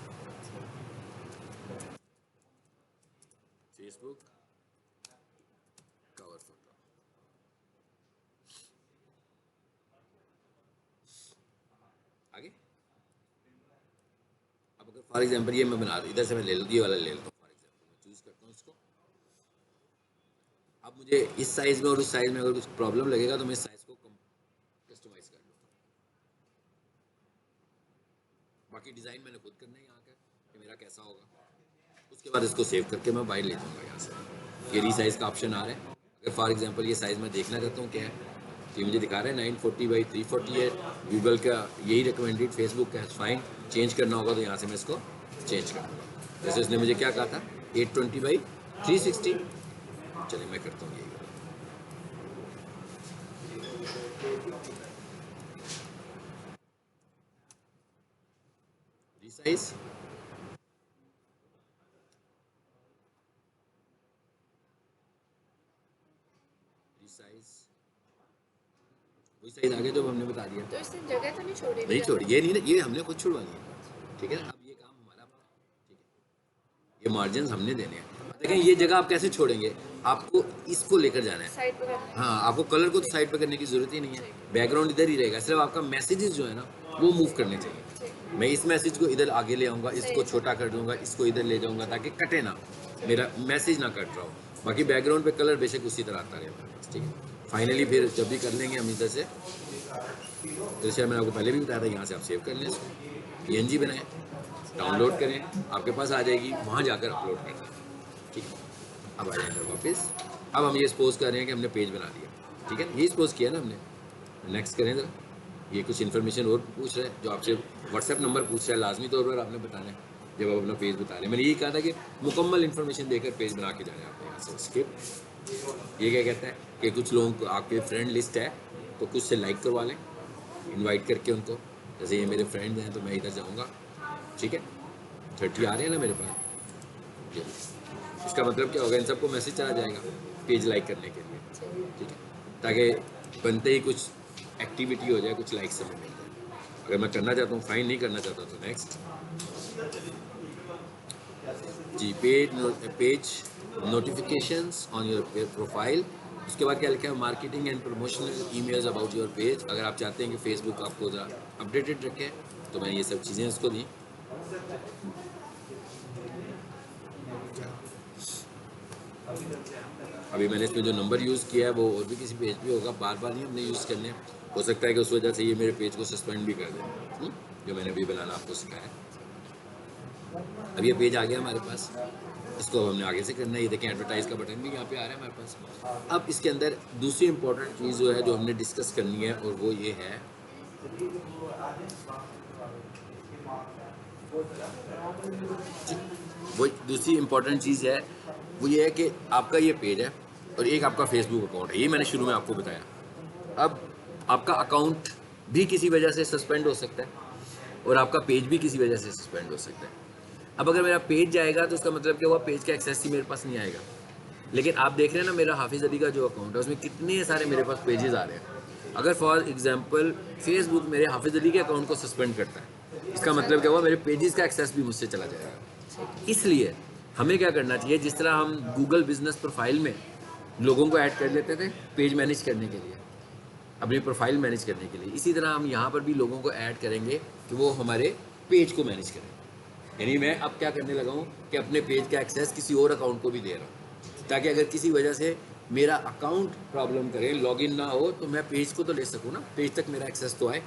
फेसबुक कवर फोटो, आगे। अब अगर फॉर एग्जांपल ये मैं बना रहा हूँ, इधर से मैं ले लूँ, ये वाला ले लेता हूँ फॉर एग्जांपल, मैं चूज़ करता हूँ इसको। अब मुझे इस साइज़ में और उस साइज़ में अगर कुछ प्रॉब्लम लगेगा तो मैं इस साइज़ को कस्टमाइज़ कर लूँगा। बाकी डिज़ाइन मैंने खुद करना है यहाँ का कि मेरा कैसा होगा। उसके बाद इसको सेव करके मैं बाहर ले जाऊँगा यहाँ से। ये रीसाइज़ का ऑप्शन आ रहा है। अगर फॉर एग्जांपल ये साइज़ मैं देखना चाहता हूँ क्या है, तो ये मुझे दिखा रहा है 940 बाई 340 है, गूगल का यही रिकमेंडेड, फेसबुक का फाइन। चेंज करना होगा तो यहाँ से मैं इसको चेंज कर दूँगा। जैसे इसने मुझे क्या कहा था 820 बाई 360, चलिए मैं करता हूँ यही। रीसाइज, रीसाइज, वही साइज आगे जो हमने बता दिया। तो इसने जगह तो नहीं छोड़ी? नहीं छोड़ी, ये नहीं ना, ये हमने खुद छुड़वानी है, ठीक है ना। अब ये काम हमारा अपना है, ठीक है। ये मार्जिन हमने देने हैं। देखें ये जगह आप कैसे छोड़ेंगे, आपको इसको लेकर जाना है साइड पे करना है। हाँ, आपको कलर को तो साइड पे करने की जरूरत ही नहीं है, बैकग्राउंड इधर ही रहेगा, सिर्फ आपका मैसेजेस जो है ना वो मूव करने चाहिए। मैं इस मैसेज को इधर आगे ले आऊँगा, इसको छोटा कर दूंगा, इसको इधर ले जाऊँगा ताकि कटे ना, मेरा मैसेज ना कट रहा हो। बाकी बैकग्राउंड पे कलर बेशक उसी तरह आता रहेगा, ठीक है। फाइनली फिर जब भी कर लेंगे हम इधर से, जैसे मैंने आपको पहले भी बताया था, यहाँ से आप सेव कर लें इसको, PNG बनाएं, डाउनलोड करें, आपके पास आ जाएगी, वहाँ जाकर अपलोड करना, ठीक है। अब आ जाएंगे वापस। अब हम ये सपोज कर रहे हैं कि हमने पेज बना दिया, ठीक है, ये सपोज किया ना हमने। नेक्स्ट करें ज़रा, ये कुछ इन्फॉर्मेशन और पूछ रहा है जो आपसे व्हाट्सएप नंबर पूछ रहा है, लाजमी तौर पर आपने बताना है जब आप अपना पेज बता रहे हैं। मैंने यही कहा था कि मुकम्मल इन्फॉर्मेशन देकर पेज बना के जाना है आपने यहाँ से। स्किप, ये क्या कहता है कि कुछ लोगों को आपके फ्रेंड लिस्ट है तो कुछ से लाइक करवा लें, इनवाइट करके उनको। जैसे ये मेरे फ्रेंड हैं तो मैं इधर जाऊँगा, ठीक है, 30 आ रहे हैं ना मेरे पास। इसका मतलब क्या होगा, इन सबको मैसेज चला जाएगा पेज लाइक करने के लिए, ठीक है, ताकि बनते ही कुछ एक्टिविटी हो जाए, कुछ लाइक समय मिल जाए। अगर मैं करना चाहता हूँ, फाइन नहीं करना चाहता तो नेक्स्ट जी, page notifications on your profile. उसके बाद क्या लिखा है, marketing and promotional emails about your page. अगर आप चाहते हैं कि फेसबुक आपको अपडेटेड रखे तो मैंने ये सब चीज़ें इसको दी। अभी मैंने इसमें जो नंबर यूज़ किया है वो और भी किसी पेज पे होगा, बार बार नहीं हमने यूज़ करने। हो सकता है कि उस वजह से ये मेरे पेज को सस्पेंड भी कर दें, जो मैंने अभी बनाना आपको सिखाया। अब ये पेज आ गया हमारे पास, इसको अब हमने आगे से करना है। ये देखें एडवर्टाइज का बटन भी यहाँ पे आ रहा है हमारे पास। अब इसके अंदर दूसरी इंपॉर्टेंट चीज़ जो है जो हमने डिस्कस करनी है, और वो ये है वो दूसरी इंपॉर्टेंट चीज़ है वो ये है कि आपका ये पेज है और एक आपका फेसबुक अकाउंट है, ये मैंने शुरू में आपको बताया। अब आपका अकाउंट भी किसी वजह से सस्पेंड हो सकता है और आपका पेज भी किसी वजह से सस्पेंड हो सकता है। अब अगर मेरा पेज जाएगा तो उसका मतलब क्या हुआ, पेज का एक्सेस ही मेरे पास नहीं आएगा। लेकिन आप देख रहे हैं ना मेरा हाफिज़ अली का जो अकाउंट है उसमें कितने सारे मेरे पास पेजेस आ रहे हैं। अगर फॉर एग्जांपल फेसबुक मेरे हाफिज़ अली के अकाउंट को सस्पेंड करता है, इसका मतलब क्या हुआ, मेरे पेजेस का एक्सेस भी मुझसे चला जाएगा। इसलिए हमें क्या करना चाहिए, जिस तरह हम गूगल बिजनेस प्रोफाइल में लोगों को ऐड कर लेते थे पेज मैनेज करने के लिए, अपनी प्रोफाइल मैनेज करने के लिए, इसी तरह हम यहाँ पर भी लोगों को ऐड करेंगे कि वो हमारे पेज को मैनेज करें। यानी मैं अब क्या करने लगा हूँ कि अपने पेज का एक्सेस किसी और अकाउंट को भी दे रहा हूँ, ताकि अगर किसी वजह से मेरा अकाउंट प्रॉब्लम करे, लॉगिन ना हो, तो मैं पेज को तो ले सकूँ ना, पेज तक मेरा एक्सेस तो आए।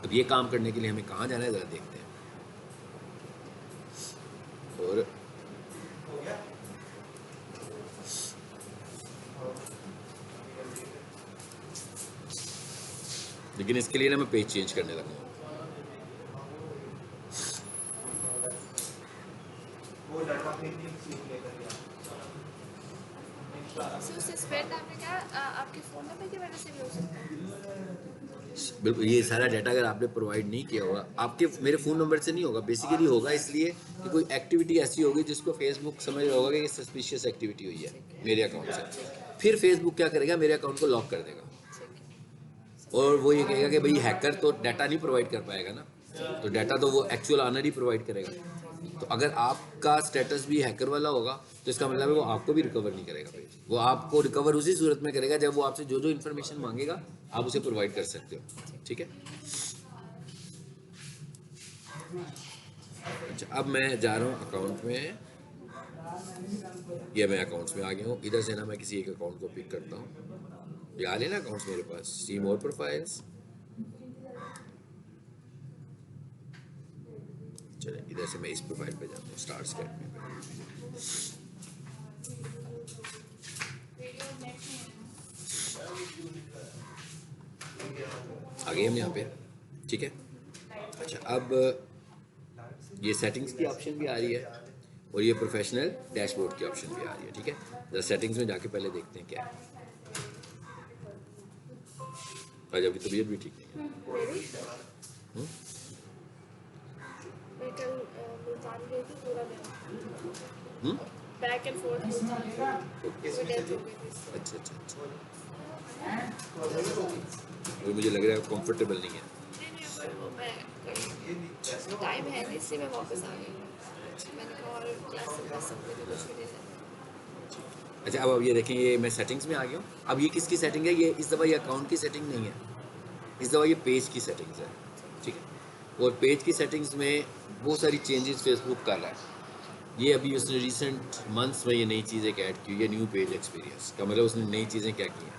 अब ये काम करने के लिए हमें कहाँ जाना है ज़रा देखते हैं। और लेकिन इसके लिए ना मैं पेज चेंज करने लगा हूँ। सस्पेंड आपने क्या आपके फ़ोन नंबर की वजह से भी हो सकता है? बिल्कुल, ये सारा डाटा अगर आपने प्रोवाइड नहीं किया होगा, आपके मेरे फ़ोन नंबर से नहीं होगा, बेसिकली होगा इसलिए कि कोई एक्टिविटी ऐसी होगी जिसको फेसबुक समझ रहा होगा कि ये सस्पिशियस एक्टिविटी हुई है ठीक है, मेरे अकाउंट से। ठीक है, फिर फेसबुक क्या करेगा, मेरे अकाउंट को लॉक कर देगा ठीक है, और वो ये कहेगा कि भाई हैकर तो डाटा नहीं प्रोवाइड कर पाएगा ना, तो डाटा तो वो एक्चुअल ऑनर ही प्रोवाइड करेगा। तो अगर आपका स्टेटस भी हैकर वाला होगा तो इसका मतलब है वो आपको भी रिकवर नहीं करेगा पेज, वो आपको रिकवर उसी सूरत में करेगा जब वो आपसे जो जो इन्फॉर्मेशन मांगेगा आप उसे प्रोवाइड कर सकते हो। ठीक है, अच्छा अब मैं जा रहा हूँ अकाउंट में, ये मैं अकाउंट्स में आ गया हूँ। इधर से ना मैं किसी एक अकाउंट को पिक करता हूँ, ये आ लेना अकाउंट्स मेरे पास, सी मोर प्रोफाइल्स। चले इधर से मैं इस प्रोफाइल पे जाता हूँ, स्टार स्कैट में। आ गए हम यहाँ पे, ठीक है। अच्छा अब ये सेटिंग्स की ऑप्शन भी आ रही है और ये प्रोफेशनल डैशबोर्ड की ऑप्शन भी आ रही है, ठीक है। जरा सेटिंग्स में जाके पहले देखते हैं क्या है। आज अभी तबीयत भी ठीक नहीं है। मेरी हम्म? मैं कल मुल्तान गई थी पूरा दिन, हम्म? बैक एंड फोर्थ मुल्तान गई, ओके, कोई डेथ हो गई थी। अच्छा अच्छा अच्छा, और मुझे लग रहा है कंफर्टेबल नहीं है। नहीं नहीं, पर वो मैं टाइम है नहीं इसलिए मैं वापस आ गई। मैंने कहा और क्लास में सब कुछ भी नहीं है। अच्छा अब ये देखें, ये मैं सेटिंग्स में आ गया हूँ। अब ये किसकी सेटिंग है, ये इस दफ़ा ये अकाउंट की सेटिंग नहीं है, इस दफ़ा ये पेज की सेटिंग्स है, ठीक है। और पेज की सेटिंग्स में बहुत सारी चेंजेस फेसबुक कर रहा है। ये अभी उसने रिसेंट मंथ्स में ये नई चीज़ एक ऐड की है, न्यू पेज एक्सपीरियंस का मतलब उसने नई चीज़ें क्या की हैं।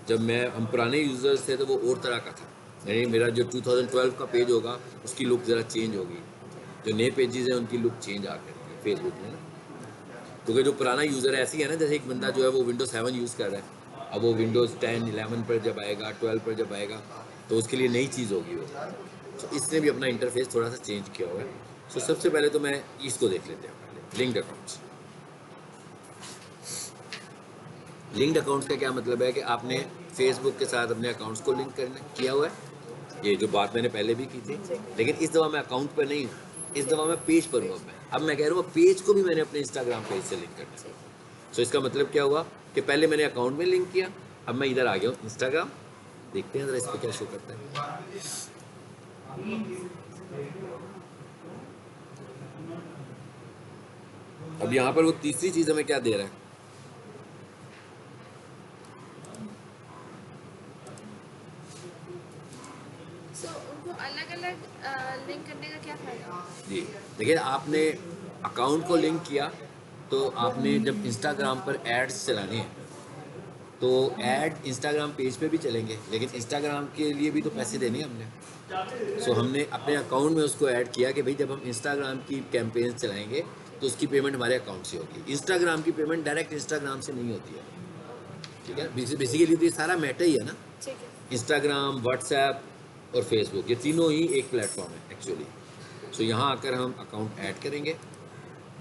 जब मैं हम पुराने यूज़र्स थे तो वो और तरह का था, यानी मेरा जो 2012 का पेज होगा उसकी लुक ज़रा चेंज होगी, जो नए पेजेस हैं उनकी लुक चेंज आ करती है फेसबुक में ना। क्योंकि जो पुराना यूज़र है ऐसी है ना, जैसे एक बंदा जो है वो विंडोज 7 यूज़ कर रहा है, अब वो विंडोज़ 10 11 पर जब आएगा, 12 पर जब आएगा तो उसके लिए नई चीज़ होगी वो। तो इसने भी अपना इंटरफेस थोड़ा सा चेंज किया हुआ है। तो सबसे पहले तो मैं इसको देख लेते हैं, पहले लिंक्ड अकाउंट्स। लिंक्ड अकाउंट्स का क्या मतलब है कि आपने फेसबुक के साथ अपने अकाउंट्स को लिंक करना किया हुआ है, ये जो बात मैंने पहले भी की थी। लेकिन इस दफ़ा मैं अकाउंट पर नहीं हूँ, इस दफ़ा मैं पेज पर हूँ। अब मैं कह रहा हूँ पेज को भी मैंने अपने इंस्टाग्राम पेज से लिंक करना है। सो इसका मतलब क्या हुआ कि पहले मैंने अकाउंट में लिंक किया, अब मैं इधर आ गया हूँ इंस्टाग्राम। देखते हैं ज़रा इस पर क्या शो करता है। अब यहाँ पर वो तीसरी चीज़ हमें क्या दे रहा है, सो उनको अलग अलग लिंक करने का क्या फ़ायदा? जी देखिए, आपने अकाउंट को लिंक किया तो आपने जब इंस्टाग्राम पर एड्स चलाने हैं तो ऐड इंस्टाग्राम पेज पे भी चलेंगे, लेकिन इंस्टाग्राम के लिए भी तो पैसे देने हैं हमने। सो हमने अपने अकाउंट में उसको ऐड किया कि भाई जब हम इंस्टाग्राम की कैंपेन चलाएंगे तो उसकी पेमेंट हमारे अकाउंट से होगी। इंस्टाग्राम की पेमेंट डायरेक्ट इंस्टाग्राम से नहीं होती है, ठीक है। बेसिकली तो ये सारा मैटर ही है ना, ठीक है, इंस्टाग्राम, व्हाट्सएप और फेसबुक, ये तीनों ही एक प्लेटफॉर्म है एक्चुअली। सो यहाँ आकर हम अकाउंट ऐड करेंगे।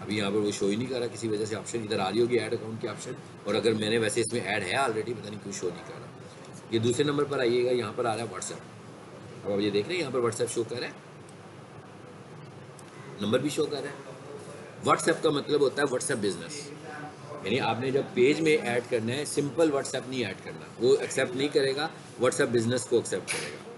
अभी यहाँ पर वो शो ही नहीं कर रहा, किसी वजह से ऑप्शन इधर आ रही होगी ऐड अकाउंट की ऑप्शन, और अगर मैंने वैसे इसमें ऐड है ऑलरेडी, पता नहीं क्यों शो नहीं कर रहा। ये दूसरे नंबर पर आइएगा, यहाँ पर आ रहा है व्हाट्सएप। अब आप ये देख रहे हैं यहाँ पर व्हाट्सएप शो कर रहा है, नंबर भी शो कर रहा है। व्हाट्सएप का मतलब होता है व्हाट्सएप बिजनेस, यानी आपने जब पेज में ऐड करना है, सिंपल व्हाट्सएप नहीं ऐड करना, वो एक्सेप्ट नहीं करेगा, व्हाट्सएप बिजनेस को एक्सेप्ट करेगा।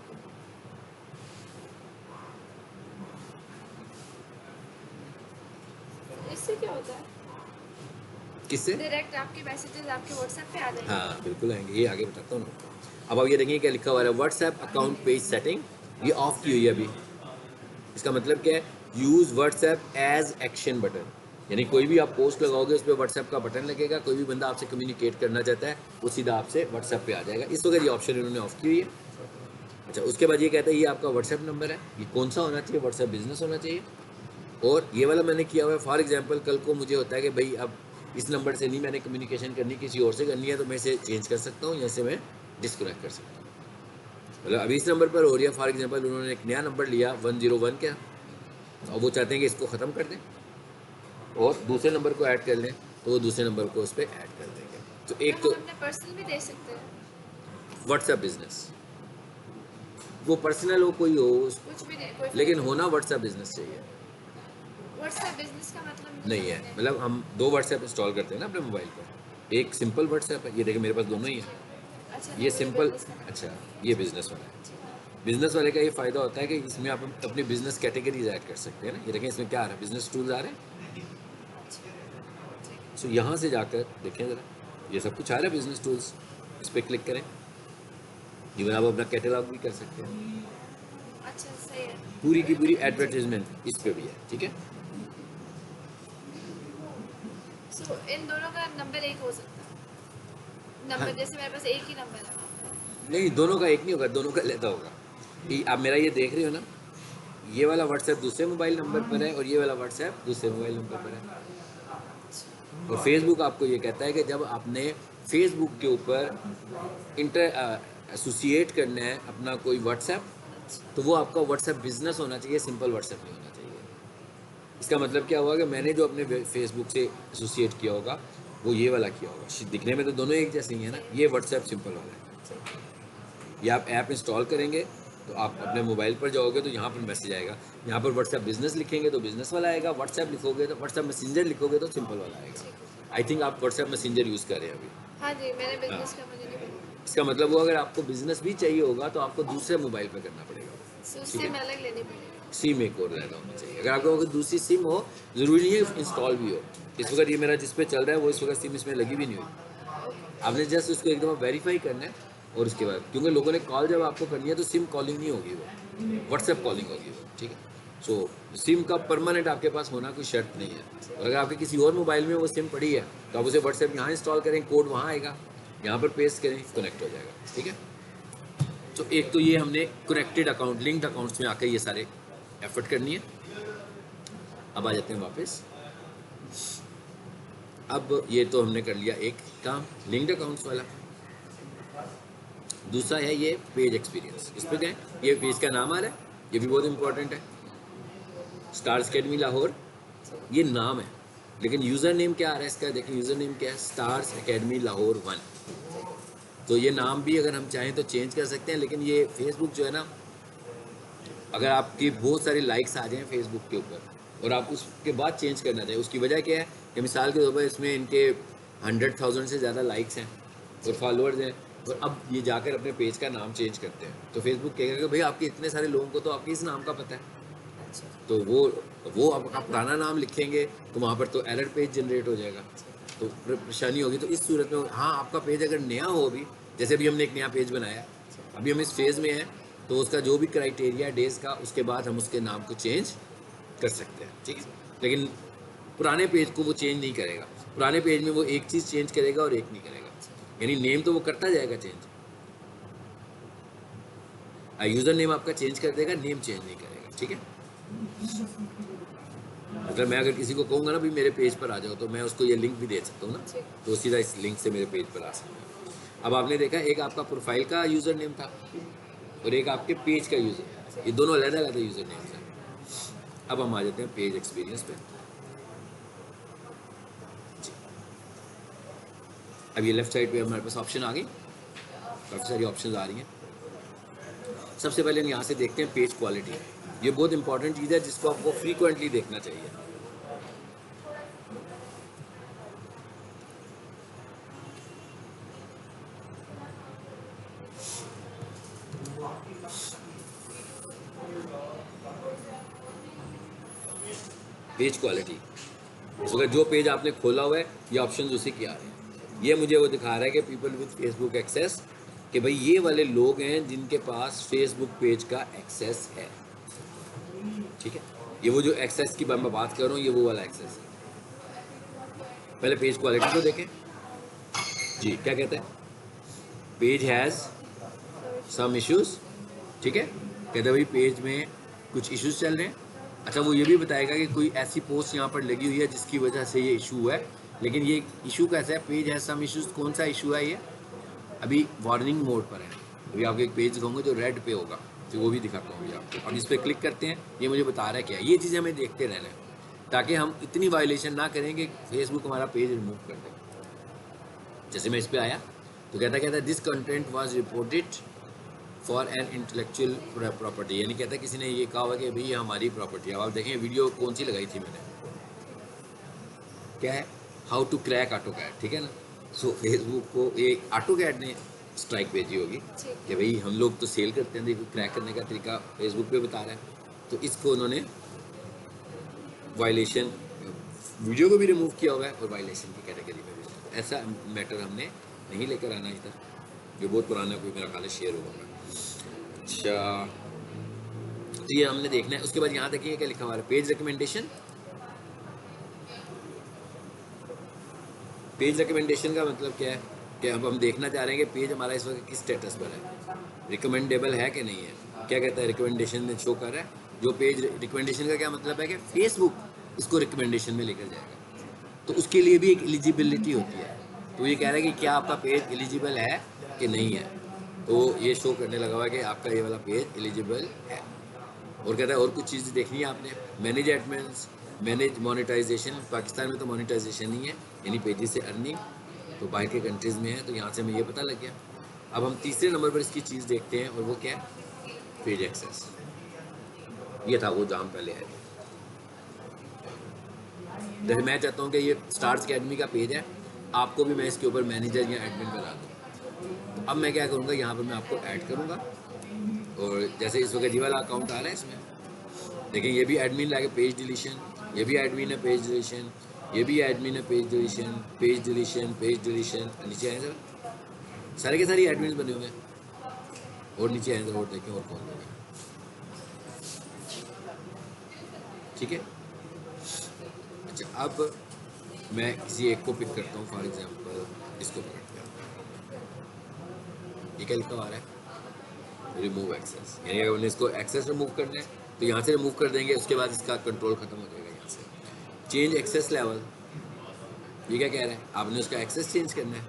इससे क्या होता है? किससे? डायरेक्ट आपके मैसेजेस आपके व्हाट्सएप पे आ जाएंगे? हाँ बिल्कुल आएंगे, ये आगे बताता हूँ ना। अब आप ये देखिए क्या लिखा हुआ है, व्हाट्सएप अकाउंट पेज सेटिंग, ये ऑफ की हुई है अभी। इसका मतलब क्या है, use WhatsApp as action button, यानी कोई भी आप पोस्ट लगाओगे उस पर व्हाट्सएप का बटन लगेगा, कोई भी बंदा आपसे कम्युनिकेट करना चाहता है वो सीधा आपसे व्हाट्सएप पे आ जाएगा। इस वक्त ये ऑप्शन इन्होंने ऑफ की हुई है। अच्छा उसके बाद ये कहता है ये आपका व्हाट्सएप नंबर है, ये कौन सा होना चाहिए, व्हाट्सएप बिजनेस होना चाहिए। और ये वाला मैंने किया हुआ है, फॉर एग्जांपल कल को मुझे होता है कि भाई अब इस नंबर से नहीं मैंने कम्युनिकेशन करनी, किसी और से करनी है, तो मैं इसे चेंज कर सकता हूँ, या इसे मैं डिस्कनेक्ट कर सकता हूँ। मतलब अभी इस नंबर पर हो रही है, फॉर एग्जांपल उन्होंने एक नया नंबर लिया 101 का, और वो चाहते हैं कि इसको ख़त्म कर दें और दूसरे नंबर को ऐड कर लें, तो वो दूसरे नंबर को उस पर ऐड कर देंगे। तो एक हम तो अपने पर्सनल भी दे सकते हैं? व्हाट्सएप बिजनेस, वो पर्सनल हो कोई हो, कुछ भी नहीं, कोई लेकिन होना व्हाट्सएप बिजनेस चाहिए। व्हाट्सएप बिजनेस का मतलब मुझे नहीं है, समझ नहीं मतलब हम 2 व्हाट्सएप इंस्टॉल करते हैं ना अपने मोबाइल पर, एक सिंपल व्हाट्सएप है, ये देखिए मेरे पास दोनों ही है, आया। अच्छा ये नहीं, मुझे सिंपल, बिजनेस का अच्छा ये बिजनेस वाला है। बिजनेस वाले का ये फ़ायदा होता है कि इसमें आप अपनी बिजनेस कैटेगरीज ऐड कर सकते हैं ना, ये देखें इसमें क्या आ रहा है, बिजनेस टूल्स आ रहे हैं। सो यहाँ से जाकर देखें ज़रा, ये सब कुछ आ रहा है बिजनेस टूल्स, इस पर क्लिक करें, इवन आप अपना कैटलॉग भी कर सकते हैं, अच्छा सही है। पूरी की पूरी एडवर्टीजमेंट इस पे भी है, ठीक है। सो इन दोनों का नंबर एक हो सकता है, हाँ, नंबर जैसे मेरे पास एक ही नंबर है वहाँ पे। नहीं दोनों का एक नहीं होगा, दोनों का लेता होगा। ये आप मेरा ये देख रहे हो ना, ये वाला व्हाट्सएप दूसरे मोबाइल नंबर पर है और ये वाला व्हाट्सएप दूसरे मोबाइल नंबर पर है। और फेसबुक आपको ये कहता है कि जब आपने फेसबुक के ऊपर इंटर एसोसिएट करना है अपना कोई व्हाट्सएप, तो वो आपका व्हाट्सएप बिजनेस होना चाहिए, सिंपल व्हाट्सएप नहीं होना चाहिए। इसका मतलब क्या हुआ कि मैंने जो अपने फेसबुक से एसोसिएट किया होगा वो ये वाला किया होगा, दिखने में तो दोनों एक जैसे ही है ना, ये व्हाट्सएप सिंपल वाला है। ये आप ऐप इंस्टॉल करेंगे तो आप अपने मोबाइल पर जाओगे तो यहाँ पर मैसेज आएगा, यहाँ पर व्हाट्सएप बिजनेस लिखेंगे तो बिजनेस वाला आएगा, व्हाट्सएप लिखोगे तो व्हाट्सएप मैसेंजर लिखोगे तो सिंपल वाला आएगा। आई थिंक आप व्हाट्सएप मैसेंजर यूज़ कर रहे हैं अभी। हाँ जी, मैंने बिजनेस का मुझे नहीं पता। इसका मतलब वो अगर आपको बिजनेस भी चाहिए होगा तो आपको दूसरे मोबाइल पर करना पड़ेगा, सो ठीक उससे है। मैं अलग लेनी पड़ेगी। सिम एक और रहना होना चाहिए, अगर आपको अगर दूसरी सिम हो, ज़रूरी नहीं है इंस्टॉल भी हो। इस वक्त ये मेरा जिस पे चल रहा है वो इस वक्त सिम इसमें लगी भी नहीं हुई, आपने जस्ट उसको एकदम वेरीफाई करना है और उसके बाद, क्योंकि लोगों ने कॉल जब आपको करनी है तो सिम कॉलिंग नहीं होगी, वो व्हाट्सएप कॉलिंग होगी वो, ठीक है। सो सिम का परमानेंट आपके पास होना कोई शर्त नहीं है, और अगर आपके किसी और मोबाइल में वो सिम पड़ी है तो आप उसे व्हाट्सएप यहाँ इंस्टॉल करें, कोड वहाँ आएगा, यहाँ पर पेस्ट करें, कनेक्ट हो जाएगा, ठीक है। तो एक तो ये हमने कनेक्टेड अकाउंट, लिंक्ड अकाउंट्स में आकर ये सारे एफर्ट करनी है। अब आ जाते हैं वापस, अब ये तो हमने कर लिया एक काम लिंक्ड अकाउंट्स वाला। दूसरा है ये पेज एक्सपीरियंस, इस पर गए, ये पेज का नाम आ रहा है, ये भी बहुत इंपॉर्टेंट है, स्टार्स अकेडमी लाहौर, ये नाम है, लेकिन यूज़र नेम क्या आ रहा है इसका, देखें यूज़र नेम क्या है, स्टार्स अकेडमी लाहौर 1। तो ये नाम भी अगर हम चाहें तो चेंज कर सकते हैं, लेकिन ये फेसबुक जो है ना, अगर आपकी बहुत सारी लाइक्स आ जाएं फेसबुक के ऊपर और आप उसके बाद चेंज करना चाहें, उसकी वजह क्या है कि मिसाल के तौर पर इसमें इनके 100,000 से ज़्यादा लाइक्स हैं और फॉलोअर्स हैं, और अब ये जाकर अपने पेज का नाम चेंज करते हैं तो फेसबुक कहेगा कि भाई आपके इतने सारे लोगों को तो आपके इस नाम का पता है, तो वो अब आप पुराना नाम लिखेंगे तो वहाँ पर तो एरर पेज जनरेट हो जाएगा, तो परेशानी होगी। तो इस सूरत में हाँ, आपका पेज अगर नया हो अभी, जैसे अभी हमने एक नया पेज बनाया, अभी हम इस फेज़ में हैं, तो उसका जो भी क्राइटेरिया डेज़ का, उसके बाद हम उसके नाम को चेंज कर सकते हैं, ठीक है। लेकिन पुराने पेज को वो चेंज नहीं करेगा, पुराने पेज में वो एक चीज़ चेंज करेगा और एक नहीं करेगा, यानी नेम तो वो करता जाएगा चेंज, यूज़र नेम आपका चेंज कर देगा, नेम चेंज नहीं करेगा, ठीक है। मतलब मैं अगर किसी को कहूँगा ना भी मेरे पेज पर आ जाओ, तो मैं उसको ये लिंक भी दे सकता हूँ ना, तो सीधा इस लिंक से मेरे पेज पर आ सकता है। अब आपने देखा एक आपका प्रोफाइल का यूज़र नेम था और एक आपके पेज का यूज़र, ये दोनों अलग अलग यूज़र नेम्स हैं। अब हम आ जाते हैं पेज एक्सपीरियंस पे। अब ये लेफ्ट साइड पे हमारे पास ऑप्शन आ गई, काफ़ी सारी ऑप्शंस आ रही हैं। सबसे पहले हम यहाँ से देखते हैं पेज क्वालिटी, ये बहुत इंपॉर्टेंट चीज़ है जिसको आपको फ्रीक्वेंटली देखना चाहिए। पेज क्वालिटी, अगर जो पेज आपने खोला हुआ है ये ऑप्शन उसी के आ रहे हैं, ये मुझे वो दिखा रहा है कि पीपल विद फेसबुक एक्सेस, कि भाई ये वाले लोग हैं जिनके पास फेसबुक पेज का एक्सेस है, ठीक है। ये वो जो एक्सेस की मैं बात कर रहा हूँ, ये वो वाला एक्सेस है। पहले पेज क्वालिटी को देखें जी, क्या कहते हैं, पेज हैज़ सम इश्यूज, ठीक है, कहते हैं भाई पेज में कुछ इश्यूज चल रहे हैं। अच्छा, वो ये भी बताएगा कि कोई ऐसी पोस्ट यहाँ पर लगी हुई है जिसकी वजह से ये इशू है, लेकिन ये इशू कैसा है, पेज हैज़ सम इश्यूज, कौन सा इशू है ये, अभी वार्निंग मोड पर है। अभी आपको एक पेज दिखाऊंगा जो रेड पे होगा, तो वो भी दिखाता हूँ अभी आपको। अब इस पर क्लिक करते हैं, ये मुझे बता रहा है क्या, ये चीज़ें हमें देखते रहना है ताकि हम इतनी वायलेशन ना करें कि फेसबुक हमारा पेज रिमूव कर दे। जैसे मैं इस पर आया तो कहता this content was reported for an intellectual property, यानी कहता है किसी ने ये कहा हुआ कि भाई ये हमारी प्रॉपर्टी है। अब आप देखें वीडियो कौन सी लगाई थी मैंने, क्या है, how to crack AutoCAD, ठीक है ना। सो फेसबुक को एक ऑटो कैड ने स्ट्राइक भेजी होगी कि भाई हम लोग तो सेल करते हैं, देखो क्रैक करने का तरीका फेसबुक पे बता रहा है, तो इसको उन्होंने वायलेशन, वीडियो को भी रिमूव किया हुआ है और वायलेशन की कैटेगरी में भी। ऐसा मैटर हमने नहीं लेकर आना इधर, जो बहुत पुराना कोई मेरा ख्याल शेयर होगा। अच्छा, तो ये हमने देखना है। उसके बाद यहाँ देखिए क्या लिखा हुआ है, पेज रिकमेंडेशन। पेज रिकमेंडेशन का मतलब क्या है कि अब हम देखना चाह रहे हैं कि पेज हमारा इस वक्त किस स्टेटस पर है, रिकमेंडेबल है कि नहीं है। क्या कहता है रिकमेंडेशन में शो कर रहा है जो पेज, रिकमेंडेशन का क्या मतलब है कि फेसबुक इसको रिकमेंडेशन में लेकर जाएगा, तो उसके लिए भी एक एलिजिबिलिटी होती है। तो ये कह रहा है कि क्या आपका पेज एलिजिबल है कि नहीं है, तो ये शो करने लगा हुआ है कि आपका ये वाला पेज एलिजिबल है। और कहता है और कुछ चीज़ें देखनी है आपने, manage admins, manage monetisation. Pakistan में तो मोनेटाइजेशन नहीं है, यानी पेजेस से अर्निंग, तो बाहर के कंट्रीज़ में है, तो यहाँ से हमें ये पता लग गया। अब हम तीसरे नंबर पर इसकी चीज़ देखते हैं और वो क्या है, पेज एक्सेस। ये था वो जहाँ पहले है। जैसे मैं चाहता हूँ कि ये स्टार्स अकेडमी का पेज है, आपको भी मैं इसके ऊपर मैनेजर या एडमिन बना दूँ। अब मैं क्या करूँगा, यहाँ पर मैं आपको ऐड करूँगा, और जैसे इस वक्त ये वाला अकाउंट आ रहा है इसमें, देखिए ये भी एडमिन लाके पेज डिलीशन, ये भी एडमिन है पेज डिलीशन, ये भी एडमिन है page deletion, page deletion, page deletion. नीचे आए सर, सारे के सारे एडमिन बने हुए हैं। और नीचे आए सर और देखें और कौन लोग हैं, ठीक है। अच्छा, अब मैं किसी एक को पिक करता हूँ, फॉर एग्जांपल इसको पकड़ते हैं। ये क्या लिखा आ रहा है, रिमूव एक्सेस, यानी अगर उन्हें इसको एक्सेस रिमूव करना है तो यहाँ से रिमूव कर देंगे, उसके बाद इसका कंट्रोल खत्म हो जाएगा यहाँ से। चेंज एक्सेस लेवल, ये क्या कह रहा है, आपने उसका एक्सेस चेंज करना है।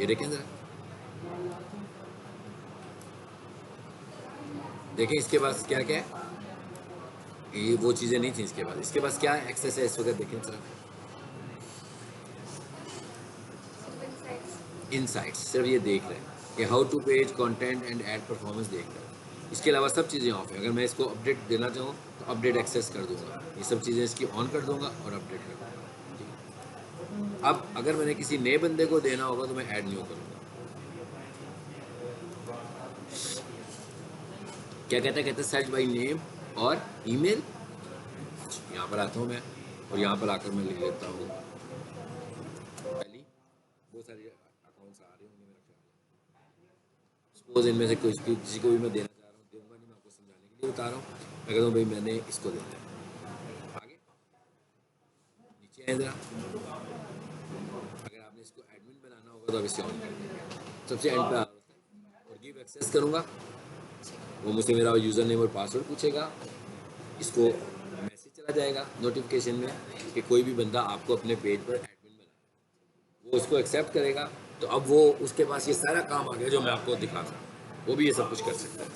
ये देखें जरा, देखें इसके पास क्या क्या है, ये वो चीज़ें नहीं थी इसके पास। इसके पास क्या एक्सेस है इस वक्त, देखें जरा, इनसाइट्स, सिर्फ ये देख रहे हैं कि how to page content and ad performance देख रहे हैं। इसके अलावा सब चीज़ें ऑफ है। अगर मैं इसको अपडेट देना चाहूँ तो अपडेट एक्सेस कर दूंगा, ये सब चीज़ें इसकी ऑन कर दूंगा और अपडेट कर दूंगा। अब अगर मैंने किसी नए बंदे को देना होगा तो मैं ऐड न्यू करूँगा। क्या कहता है, कहते हैं सर्च बाई नेम और ईमेल। यहाँ पर आता हूँ मैं और यहाँ पर आकर मैं लिख लेता हूँ पहली, बहुत सारे अकाउंट्स आ रहे होंगे मेरा ख्याल है। सपोज इनमें से कुछ किसी को भी मैं देना चाह रहा हूँ, दूंगा नहीं, मैं आपको समझाने के लिए बता रहा हूँ। मैं कहता हूँ भाई मैंने इसको देना है, आगे नीचे आए जरा। अगर आपने इसको एडमिन बनाना होगा तो अब इसे ऑन कर देंगे, सबसे एंड पे और गिव एक्सेस करूँगा, वो मुझसे मेरा यूज़र नेम और पासवर्ड पूछेगा, इसको मैसेज चला जाएगा नोटिफिकेशन में कि कोई भी बंदा आपको अपने पेज पर एडमिन बनाना, वो उसको एक्सेप्ट करेगा। तो अब वो उसके पास ये सारा काम आ गया जो मैं आपको दिखा रहा हूँ, वो भी ये सब कुछ कर सकता है।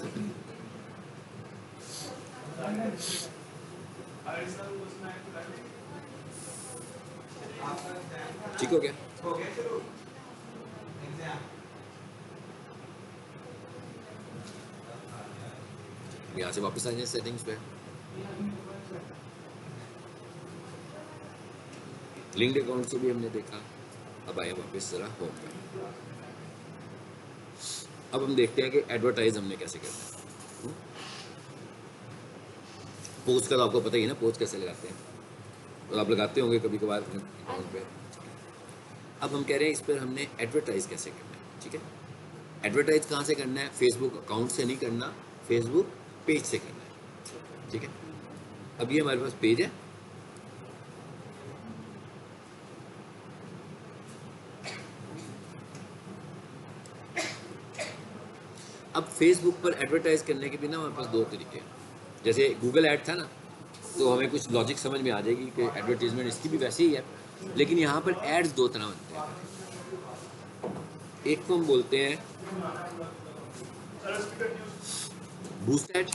ठीक हो गया। यहाँ से वापस आ जाए सेटिंग्स पे, लिंक्ड अकाउंट से भी हमने देखा। अब आए वापस जरा होम पे। अब हम देखते हैं कि एडवर्टाइज हमने कैसे करना है। पोस्ट का तो आपको पता ही है ना, पोस्ट कैसे लगाते हैं, तो आप लगाते होंगे कभी कभार अपने अकाउंट पे। अब हम कह रहे हैं इस पर हमने एडवर्टाइज कैसे करना है, ठीक है। एडवर्टाइज कहाँ से करना है, फेसबुक अकाउंट से नहीं करना, फेसबुक पेज से करना है, ठीक है। अब ये हमारे पास पेज है, अब फेसबुक पर एडवर्टाइज करने के भी ना हमारे पास दो तरीके हैं। जैसे गूगल ऐड था ना, तो हमें कुछ लॉजिक समझ में आ जाएगी कि एडवर्टीजमेंट इसकी भी वैसे ही है, लेकिन यहाँ पर एड्स दो तरह बनते हैं। एक को हम बोलते हैं बूस्ट ऐड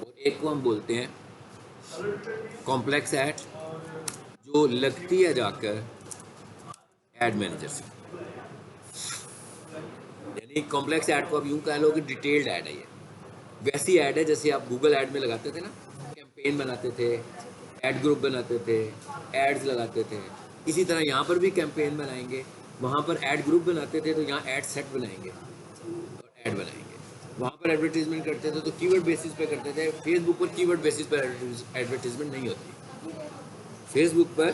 और एक को हम बोलते हैं कॉम्प्लेक्स ऐड, जो लगती है जाकर एड मैनेजर से। एक कॉम्प्लेक्स ऐड को आप यूँ कह लो कि डिटेल्ड ऐड है ये। वैसी ऐड है जैसे आप गूगल ऐड में लगाते थे ना, कैंपेन बनाते थे, ऐड ग्रुप बनाते थे, एड्स लगाते थे। इसी तरह यहाँ पर भी कैंपेन बनाएंगे, वहाँ पर ऐड ग्रुप बनाते थे तो यहाँ ऐड सेट बनाएंगे और ऐड बनाएंगे। वहाँ पर एडवर्टीजमेंट करते थे तो कीवर्ड बेसिस पे करते थे। फेसबुक पर कीवर्ड बेसिस पर एडवर्टीजमेंट नहीं होती, फेसबुक पर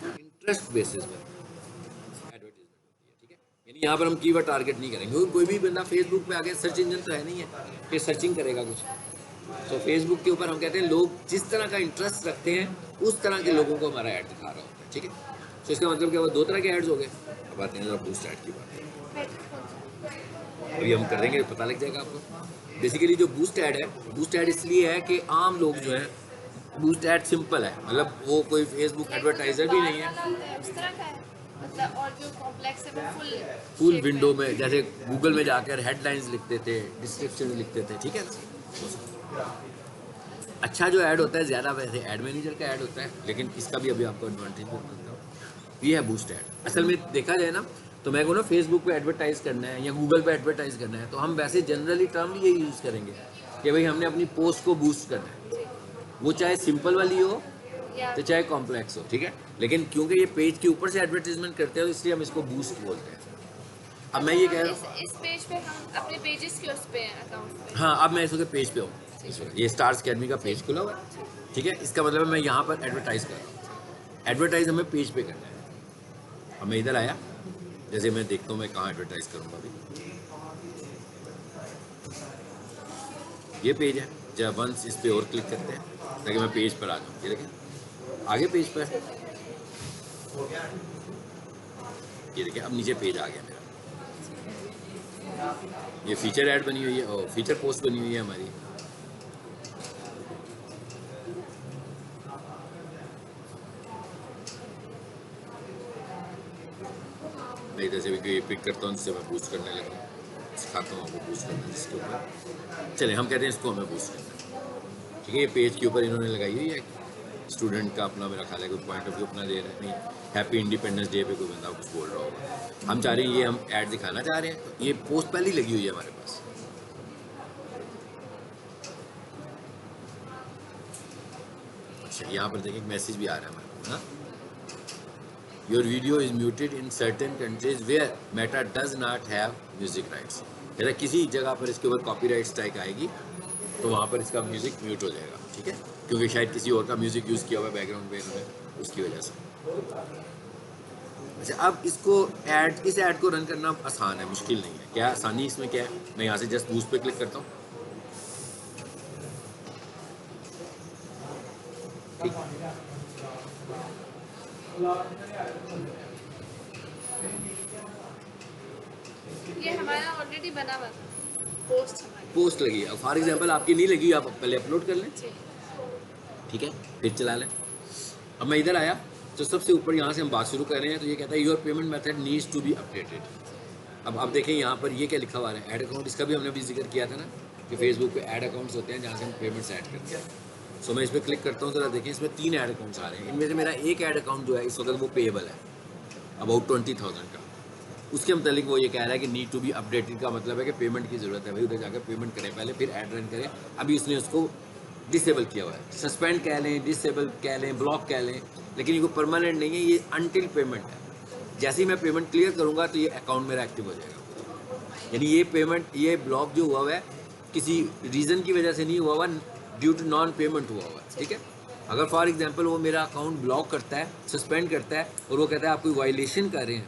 इंटरेस्ट बेसिस पर एडवर्टीजमेंट होती है। ठीक है, यानी यहाँ पर हम कीवर्ड टारगेट नहीं करेंगे, क्योंकि कोई भी बंदा फेसबुक पे आगे सर्च इंजन तो है नहीं है कि सर्चिंग करेगा कुछ। तो फेसबुक के ऊपर हम कहते हैं लोग जिस तरह का इंटरेस्ट रखते हैं उस तरह के लोगों को हमारा ऐड दिखा रहा होता है। ठीक है, तो इसका मतलब क्या हुआ, दो तरह के ऐड्स हो गए। अब आते हैं जरा बूस्ट ऐड की बात, अभी हम कर देंगे, पता लग जाएगा आपको। बेसिकली जो बूस्ट ऐड है, बूस्ट ऐड इसलिए है कि आम लोग जो है, बूस्ट ऐड सिंपल है, मतलब वो कोई फेसबुक एडवर्टाइजर भी नहीं है। उस तरह का है मतलब, और जो कॉम्प्लेक्स है वो फुल विंडो में, जैसे गूगल में जाकर हेडलाइंस लिखते थे, डिस्क्रिप्शन लिखते थे। ठीक है, अच्छा जो ऐड होता है ज़्यादा वैसे ऐड मैनेजर का ऐड होता है, लेकिन इसका भी अभी आपको एडवांटेज बताता हूँ। ये है बूस्ट ऐड। असल में देखा जाए ना तो मैं को ना फेसबुक पे एडवर्टाइज करना है या गूगल पे एडवर्टाइज करना है तो हम वैसे जनरली टर्म ये यूज़ करेंगे कि भाई हमने अपनी पोस्ट को बूस्ट करना है, वो चाहे सिंपल वाली हो तो चाहे कॉम्प्लेक्स हो। ठीक है, लेकिन क्योंकि ये पेज के ऊपर से एडवर्टीजमेंट करते हैं तो इसलिए हम इसको बूस्ट बोलते हैं। अब मैं ये कह रहा हूँ, इस पेज पे हम अपने पेजेस के उस पे अकाउंट पे। हाँ, अब मैं इसके पेज पे हूँ, ये स्टार्स अकेडमी का पेज खुला हुआ है। ठीक है, इसका मतलब मैं यहाँ पर एडवर्टाइज कर रहा हूँ। एडवर्टाइज हमें पेज पे करना है। अब मैं इधर आया, जैसे मैं देखता हूँ मैं कहाँ एडवर्टाइज करूँगा। अभी ये पेज है, जब वंस इस पे और क्लिक करते हैं ताकि मैं पेज पर आ जाऊँ। ये देखें आगे पेज पर, ये देखें अब नीचे पेज आ गया मेरा। ये फीचर ऐड बनी हुई है और फीचर पोस्ट बनी हुई है हमारी। मैं इधर से भी कोई पिक करता हूँ, जिससे मैं बूस्ट करने लगा, सिखाता हूँ आपको बूस्ट करना जिसके ऊपर। चले हम कहते हैं इसको हमें बूस्ट करना। ठीक है, ये पेज के ऊपर इन्होंने लगाई हुई है, स्टूडेंट का अपना मेरा ख्याल है कोई पॉइंट ऑफ व्यू अपना दे रहा है, नहीं हैप्पी इंडिपेंडेंस डे पे कोई बंदा कुछ बोल रहा होगा। हम चाह रहे हैं ये हम ऐड दिखाना चाह रहे हैं, तो ये पोस्ट पहले ही लगी हुई है हमारे पास। अच्छा, यहाँ पर देखिए मैसेज भी आ रहा है हमारे पास, हाँ, your video is muted in certain countries where Meta does not have music rights. अगर किसी जगह पर इसके ऊपर कॉपीराइट स्ट्राइक आएगी तो वहाँ पर इसका म्यूजिक म्यूट हो जाएगा। ठीक है, क्योंकि शायद किसी और का म्यूजिक यूज़ किया हुआ है बैकग्राउंड में इन्होंने, उसकी वजह से। अच्छा, अब इसको ऐड, इस ऐड को रन करना आसान है, मुश्किल नहीं है। क्या आसानी इसमें क्या है, मैं यहाँ से जस्ट बूस्ट पे क्लिक करता हूँ। ठीक, ये हमारा ऑलरेडी बना हुआ था पोस्ट हमारी। पोस्ट लगी है, फॉर एग्जांपल आपकी नहीं लगी, आप पहले अपलोड कर लें। जी। ठीक है, फिर चला लें। अब मैं इधर आया तो सबसे ऊपर यहाँ से हम बात शुरू कर रहे हैं, तो ये कहता है your payment method needs to be updated. अब देखें यहाँ पर ये क्या लिखा हुआ है, ऐड अकाउंट। इसका भी हमने अभी जिक्र किया था ना कि फेसबुक पे ऐड अकाउंट्स होते हैं जहाँ से हम पेमेंट्स ऐड करते हैं। सो मैं इस पर क्लिक करता हूँ, ज़रा देखें इसमें 3 ऐड अकाउंट्स आ रहे हैं। इनमें से मेरा एक ऐड अकाउंट जो है इस वक्त वो पेएबल है, अबाउट 20,000 का। उसके मतलब वो ये कह रहा है कि नीड टू बी अपडेटेड का मतलब है कि पेमेंट की ज़रूरत है, भाई उधर जाकर पेमेंट करें पहले, फिर ऐड रन करें। अभी उसने उसको डिसेबल किया हुआ है, सस्पेंड कह लें, डिसेबल कह लें, ब्लॉक कह लें, लेकिन ये कोई परमानेंट नहीं है, ये अनटिल पेमेंट है। जैसे ही मैं पेमेंट क्लियर करूँगा तो ये अकाउंट मेरा एक्टिव हो जाएगा। यानी ये पेमेंट, ये ब्लॉक जो हुआ है किसी रीज़न की वजह से नहीं हुआ हुआ, ड्यू टू नॉन पेमेंट हुआ हुआ है। ठीक है, अगर फॉर एग्जांपल वो मेरा अकाउंट ब्लॉक करता है, सस्पेंड करता है और वो कहता है आप कोई वायलेशन कर रहे हैं,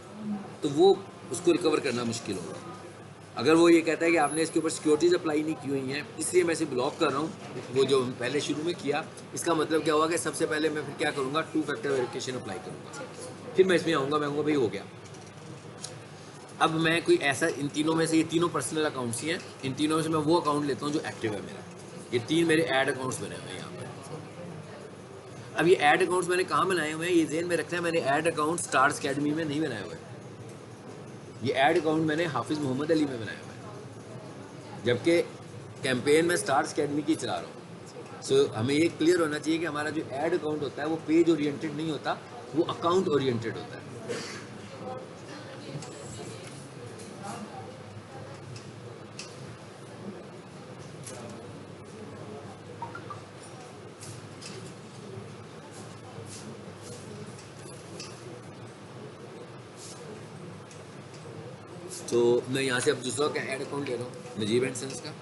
तो वो उसको रिकवर करना मुश्किल होगा। अगर वो ये कहता है कि आपने इसके ऊपर सिक्योरिटीज़ अप्लाई नहीं की हुई हैं इसलिए मैं इसे ब्लॉक कर रहा हूँ, वो जो पहले शुरू में किया, इसका मतलब क्या हुआ कि सबसे पहले मैं फिर क्या करूँगा, 2 फैक्टर वेरिफिकेशन अप्लाई करूँगा, फिर मैं इसमें आऊँगा, मैं कहूँगा भाई हो गया। अब मैं कोई ऐसा, इन तीनों में से, ये तीनों पर्सनल अकाउंट्स ही हैं, इन तीनों में से मैं वो अकाउंट लेता हूँ जो एक्टिव है मेरा। ये 3 मेरे ऐड अकाउंट्स बने हुए हैं यहाँ पर। अब ये ऐड अकाउंट्स मैंने कहाँ बनाए हुए हैं, ये ज़हन में रखना है, मैंने ऐड अकाउंट स्टार्स अकेडमी में नहीं बनाए हुए हैं। ये ऐड अकाउंट मैंने हाफिज़ मोहम्मद अली में बनाया हुआ है, जबकि कैंपेन में स्टार्स अकेडमी की चला रहा हूँ। सो हमें ये क्लियर होना चाहिए कि हमारा जो ऐड अकाउंट होता है वो पेज ओरिएंटेड नहीं होता, वो अकाउंट ओरिएंटेड होता है। तो मैं यहाँ से अब दूसरा क्या ऐड अकाउंट ले रहा हूँ, नजीब एंड सन्स का।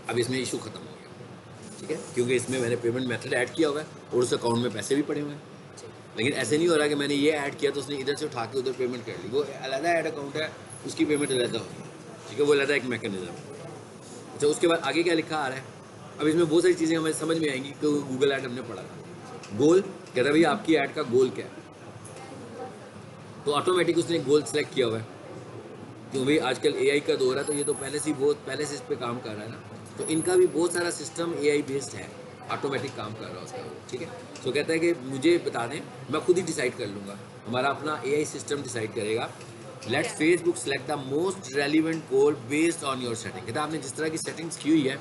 अब इसमें इशू ख़त्म हो गया, ठीक है, क्योंकि इसमें मैंने पेमेंट मेथड ऐड किया हुआ है और उस अकाउंट में पैसे भी पड़े हुए हैं। लेकिन ऐसे नहीं हो रहा कि मैंने ये ऐड किया तो उसने इधर से उठा के उधर पेमेंट कर ली, वो अलग ऐड अकाउंट है, उसकी पेमेंट अलग होगी, ठीक है, वो अलग एक मैकेनिज्म। अच्छा, उसके बाद आगे क्या लिखा आ रहा है, अब इसमें बहुत सारी चीज़ें हमें समझ में आएंगी, तो गूगल ऐड हमने पढ़ा था। गोल कहता है भैया आपकी ऐड का गोल क्या है, तो ऑटोमेटिक उसने गोल सेलेक्ट किया हुआ है, क्यों भाई आजकल एआई का दौर है, तो ये तो पहले से बहुत पहले से इस पर काम कर रहा है ना, तो इनका भी बहुत सारा सिस्टम एआई बेस्ड है, ऑटोमेटिक काम कर रहा है उसका, ठीक है। तो कहता है कि मुझे बता दें, मैं खुद ही डिसाइड कर लूँगा, हमारा अपना एआई सिस्टम डिसाइड करेगा। Let Facebook select the most relevant goal based on your setting. कहता है आपने जिस तरह की सेटिंग्स की हुई है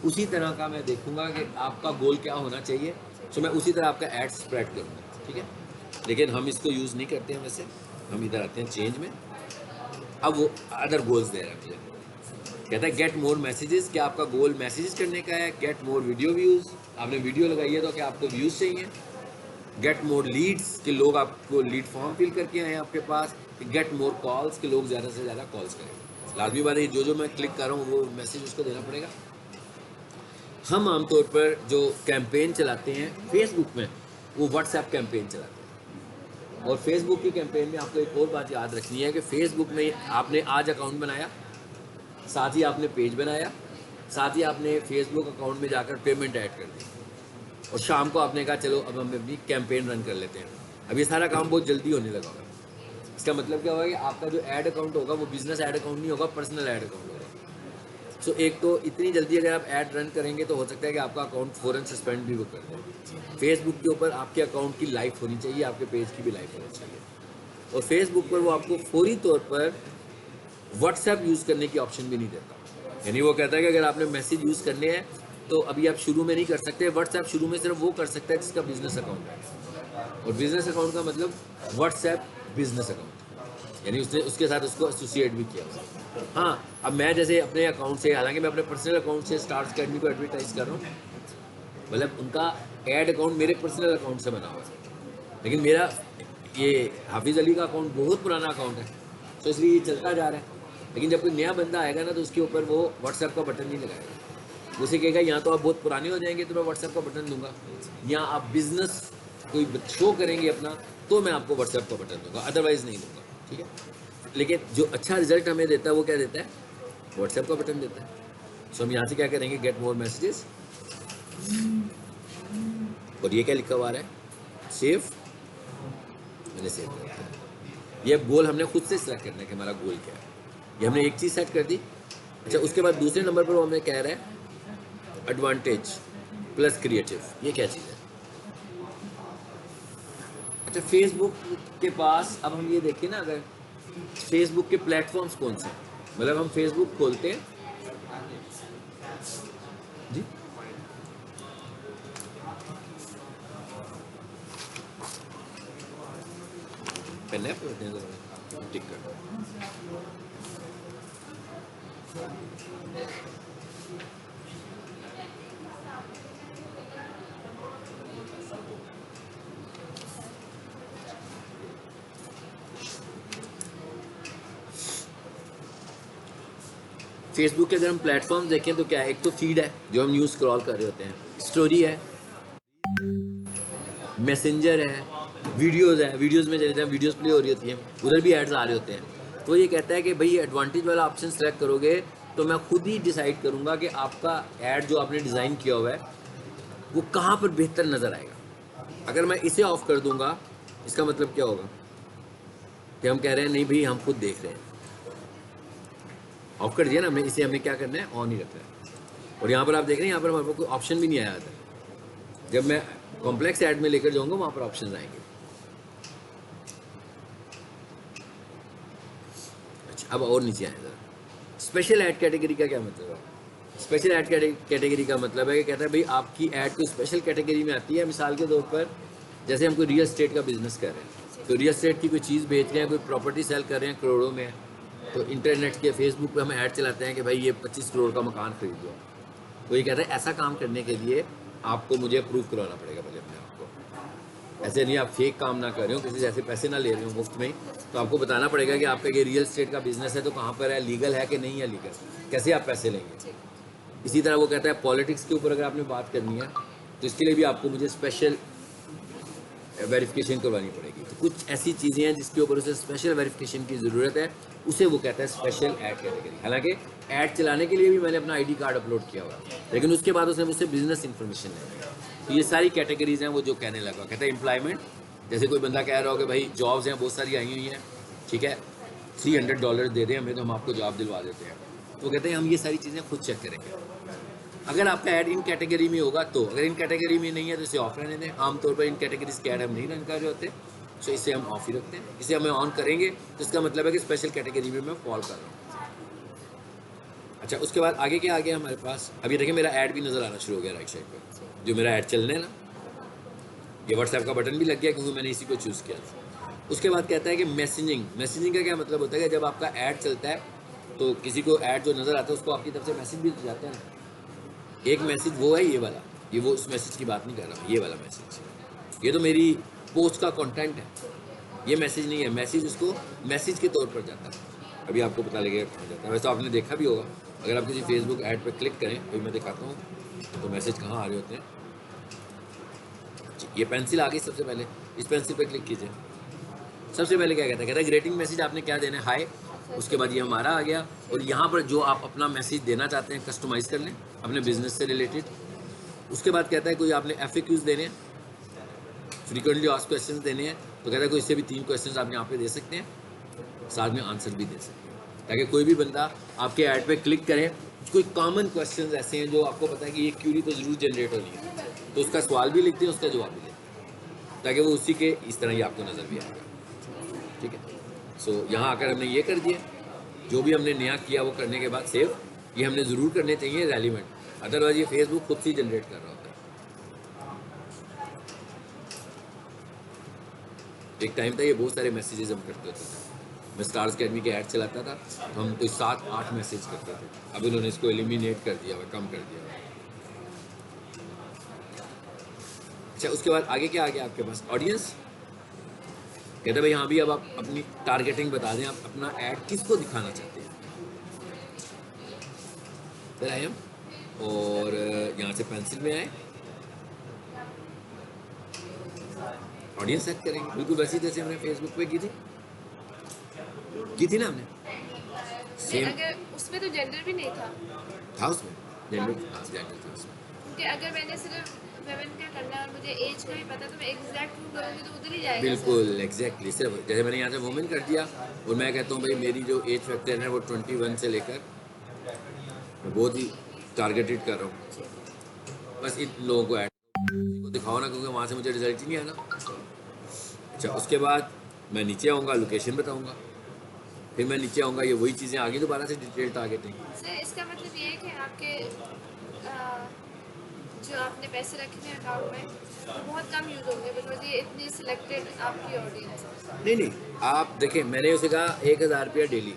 उसी तरह का मैं देखूंगा कि आपका गोल क्या होना चाहिए, तो मैं उसी तरह आपका एड स्प्रेड करूँगा, ठीक है। लेकिन हम इसको यूज़ नहीं करते हैं वैसे, हम इधर आते हैं चेंज में। अब वो अदर गोल्स दे रहा है मुझे, कहता है गेट मोर मैसेजेस, क्या आपका गोल मैसेजेस करने का है, गेट मोर वीडियो व्यूज़, आपने वीडियो लगाई है तो क्या आपको व्यूज़ चाहिए, गेट मोर लीड्स कि लोग आपको लीड फॉर्म फिल करके आए हैं आपके पास, गेट मोर कॉल्स कि लोग ज़्यादा से ज़्यादा कॉल्स करें। लाजमी बात है जो मैं क्लिक कर रहा हूँ वो मैसेज उसको देना पड़ेगा। हम आमतौर पर जो कैंपेन चलाते हैं फेसबुक में वो व्हाट्सएप कैंपेन चलाते हैं, और फेसबुक की कैंपेन में आपको एक और बात याद रखनी है कि फेसबुक में आपने आज अकाउंट बनाया, साथ ही आपने पेज बनाया, साथ ही आपने फेसबुक अकाउंट में जाकर पेमेंट ऐड कर दी, और शाम को आपने कहा चलो अब हम अपनी कैंपेन रन कर लेते हैं। अब ये सारा काम बहुत जल्दी होने लगा होगा। इसका मतलब क्या होगा कि आपका जो ऐड अकाउंट होगा वो बिजनेस ऐड अकाउंट नहीं होगा, पर्सनल ऐड अकाउंट होगा। सो एक तो इतनी जल्दी अगर आप ऐड रन करेंगे तो हो सकता है कि आपका अकाउंट फ़ौरन सस्पेंड भी वो कर दें। फेसबुक के ऊपर आपके अकाउंट की लाइफ होनी चाहिए, आपके पेज की भी लाइफ होनी चाहिए, और फेसबुक पर वो आपको फौरी तौर पर व्हाट्सएप यूज़ करने की ऑप्शन भी नहीं देता। यानी वो कहता है कि अगर आपने मैसेज यूज़ करने हैं तो अभी आप शुरू में नहीं कर सकते, व्हाट्सएप शुरू में सिर्फ वो कर सकता है जिसका बिजनेस अकाउंट है, और बिजनेस अकाउंट का मतलब व्हाट्सएप बिजनेस अकाउंट, यानी उसने उसके साथ उसको एसोसिएट भी किया हुआ। हाँ, अब मैं जैसे अपने अकाउंट से, हालांकि मैं अपने पर्सनल अकाउंट से स्टार्स अकेडमी को एडवर्टाइज कर रहा हूँ, मतलब उनका ऐड अकाउंट मेरे पर्सनल अकाउंट से बना हुआ है, लेकिन मेरा ये हाफिज़ अली का अकाउंट बहुत पुराना अकाउंट है, तो इसलिए ये चलता जा रहा है। लेकिन जब कोई नया बंदा आएगा ना तो उसके ऊपर वो व्हाट्सएप का बटन नहीं लगाएगा, उसे कहेगा यहाँ तो आप बहुत पुराने हो जाएंगे तो मैं व्हाट्सएप का बटन दूंगा, या आप बिजनेस कोई शो करेंगे अपना तो मैं आपको व्हाट्सएप का बटन दूंगा, अदरवाइज़ नहीं दूंगा, ठीक है। लेकिन जो अच्छा रिजल्ट हमें देता है वो क्या देता है, व्हाट्सएप का बटन देता है। सो हम यहाँ से क्या करेंगे, गेट मोर मैसेजेस, और ये क्या लिखा हुआ है, सेव, मैंने सेव कर दिया। ये गोल हमने खुद से सेलेक्ट करना है कि हमारा गोल क्या है, ये हमने एक चीज़ सेट कर दी। अच्छा, उसके बाद दूसरे नंबर पर वो हमें कह रहा है एडवांटेज प्लस क्रिएटिव, ये क्या चीज़ है। अच्छा, फेसबुक के पास अब हम ये देखें ना, अगर फेसबुक के प्लेटफॉर्म्स कौन से हैं, मतलब हम फेसबुक खोलते हैं जी, पेन है टिक कर, फेसबुक के अगर हम प्लेटफॉर्म देखें तो क्या है, एक तो फीड है जो हम न्यूज़ स्क्रॉल कर रहे होते हैं, स्टोरी है, मैसेंजर है, वीडियोज़ है, वीडियोज़ में चले जाए वीडियोज़ प्ले हो रही होती हैं, उधर भी एड्स आ रहे होते हैं। तो ये कहता है कि भाई एडवांटेज वाला ऑप्शन सेलेक्ट करोगे तो मैं खुद ही डिसाइड करूँगा कि आपका ऐड जो आपने डिज़ाइन किया हुआ है वो कहाँ पर बेहतर नज़र आएगा। अगर मैं इसे ऑफ कर दूँगा इसका मतलब क्या होगा कि हम कह रहे हैं नहीं भाई हम खुद देख रहे हैं, ऑफ कर दिया ना हमने, इसे हमें क्या करना है, ऑन ही रखना है। और यहाँ पर आप देख रहे हैं, यहाँ पर हमारे पास कोई ऑप्शन भी नहीं आया था, जब मैं कॉम्प्लेक्स ऐड में लेकर जाऊँगा वहाँ पर ऑप्शन आएंगे। अच्छा, अब और नीचे आए ज़रा, स्पेशल ऐड कैटेगरी का क्या मतलब है। स्पेशल ऐड कैटेगरी का मतलब है कि कहता है भाई आपकी ऐड कोई स्पेशल कैटेगरी में आती है। मिसाल के तौर पर जैसे हम कोई रियल एस्टेट का बिजनेस कर रहे हैं, तो रियल एस्टेट की कोई चीज़ बेच रहे हैं, कोई प्रॉपर्टी सेल कर रहे हैं करोड़ों में, तो इंटरनेट के फेसबुक पे हम ऐड चलाते हैं कि भाई ये 25 करोड़ का मकान खरीद लो। तो ये कहता है ऐसा काम करने के लिए आपको मुझे अप्रूव करवाना पड़ेगा पहले अपने आप को, ऐसे नहीं आप फेक काम ना कर रहे हो, किसी से ऐसे पैसे ना ले रहे हो मुफ्त में ही। तो आपको बताना पड़ेगा कि आपका ये रियल एस्टेट का बिजनेस है तो कहाँ पर है, लीगल है कि नहीं है लीगल, कैसे आप पैसे लेंगे। इसी तरह वो कहता है पॉलिटिक्स के ऊपर अगर आपने बात करनी है तो इसके लिए भी आपको मुझे स्पेशल वेरिफिकेशन करवानी पड़ेगी। तो कुछ ऐसी चीज़ें हैं जिसके ऊपर उसे स्पेशल वेरिफिकेशन की ज़रूरत है, उसे वो कहता है स्पेशल ऐड कैटेगरी। हालांकि ऐड चलाने के लिए भी मैंने अपना आईडी कार्ड अपलोड किया हुआ, लेकिन उसके बाद उसने मुझसे बिजनेस इन्फॉर्मेशन ली। तो ये सारी कैटेगरीज हैं वो जो कहने लगा। कहता है एम्प्लॉयमेंट, जैसे कोई बंदा कह रहा हो कि भाई जॉब्स हैं बहुत सारी आई हुई हैं, ठीक है, $300 दे दें हमें तो हम आपको जॉब दिलवा देते हैं। तो कहते हैं हम ये सारी चीज़ें खुद चेक करेंगे। अगर आपका ऐड इन कैटेगरी में होगा तो, अगर इन कैटेगरी में नहीं है तो इसे ऑफ रहने दें। आमतौर पर इन कैटेगरीज के ऐड हम नहीं रन कर रहे होते, तो इसे हम ऑफ ही रखते हैं। इसे हमें ऑन करेंगे तो इसका मतलब है कि स्पेशल कैटेगरी में मैं फॉल कर रहा हूँ। अच्छा, उसके बाद आगे क्या आ गया हमारे पास, अभी देखिए मेरा ऐड भी नज़र आना शुरू हो गया राइट साइड पर, जो मेरा ऐड चलने है ना, ये व्हाट्सएप का बटन भी लग गया क्योंकि मैंने इसी को चूज़ किया था। उसके बाद कहता है कि मैसेजिंग। मैसेजिंग का क्या मतलब होता है कि जब आपका ऐड चलता है तो किसी को ऐड जो नज़र आता है उसको आपकी तरफ से मैसेज भी जाता है ना। एक मैसेज वो है ये वाला, ये वो उस मैसेज की बात नहीं कर रहा हूँ, ये वाला मैसेज, ये तो मेरी पोस्ट का कंटेंट है, ये मैसेज नहीं है। मैसेज उसको मैसेज के तौर पर जाता है, अभी आपको पता लगेगा कहाँ जाता है। वैसे आपने देखा भी होगा, अगर आप किसी फेसबुक ऐड पर क्लिक करें, अभी मैं दिखाता हूँ तो मैसेज कहाँ आ रहे होते हैं। ये पेंसिल आ गई सबसे पहले, इस पेंसिल पर क्लिक कीजिए। सबसे पहले क्या कहता है ग्रीटिंग मैसेज आपने क्या देना है, हाय। उसके बाद ये हमारा आ गया, और यहाँ पर जो आप अपना मैसेज देना चाहते हैं कस्टमाइज़ कर लें अपने बिजनेस से रिलेटेड। उसके बाद कहता है कोई आपने FAQs देने हैं, फ्रीक्वेंटली आस्क्ड क्वेश्चन देने हैं, तो कहता है कोई इससे भी 3 क्वेश्चन आप यहाँ पे दे सकते हैं, साथ में आंसर भी दे सकते हैं, ताकि कोई भी बंदा आपके ऐड पे क्लिक करे। कोई कॉमन क्वेश्चन ऐसे हैं जो आपको पता है कि ये क्यूरी तो ज़रूर जनरेट होनी है, तो उसका सवाल भी लिखते हैं, उसका जवाब भी लेते हैं, ताकि वो उसी के इस तरह ही आपको नज़र भी आएगा। ठीक है, सो यहाँ आकर हमने ये कर दिया, जो भी हमने नया किया वो करने के बाद सेव, ये हमने ज़रूर करने चाहिए रेलिवेंट, अदरवाइज ये फेसबुक खुद से जनरेट कर रहा होता है। एक टाइम था ये बहुत सारे मैसेजेस हम करते थे, मैं स्टार्स अकेडमी के ऐड चलाता था तो हम कोई 7-8 मैसेज करते थे। अब इन्होंने इसको एलिमिनेट कर दिया, कम कर दिया। अच्छा, उसके बाद आगे क्या आ गया आपके पास, ऑडियंस। कहते भाई हाँ भी, अब आप अपनी टारगेटिंग बता दें, आप अपना ऐड किसको दिखाना चाहते हैं। फिर आए हम और यहाँ से पेंसिल में आए, ऑडियंस सेट करेंगे, बिल्कुल वैसी जैसे हमने फेसबुक पे की थी ना हमने, सेम। अगर उसमें तो जेंडर भी नहीं था उसमें जेंडर था उसमें, क्योंकि अगर मैंने सिर्फ वेमेन का करना है और मुझे एज का भी पता, तो मैं एग्जैक्ट रूल करूँगी तो उधर ही जाएगा। बिल्कुल एग्जैक्टली, सिर्फ जैसे मैंने यहाँ से वुमेन कर दिया और मैं कहता हूँ भाई मेरी जो एज फैक्टर है वो 21 से लेकर, मैं बहुत ही टारगेटेड कर रहा हूँ, बस इन लोगों को ऐड को दिखाओ ना, क्योंकि वहाँ से मुझे रिजल्ट ही नहीं आना। अच्छा, उसके बाद मैं नीचे आऊँगा, लोकेशन बताऊँगा, फिर मैं नीचे आऊँगा, ये वही चीज़ें आगे दोबारा से डिटेल टारगेटिंग। सर इसका मतलब ये है कि आपके जो आपने पैसे रखे हैं अकाउंट में तो बहुत कम यूज़ होंगे, बिकॉज ये इतनी सिलेक्टेड आपकी ऑडियंस है। नहीं, आप देखें, मैंने उसे कहा 1000 रुपया डेली,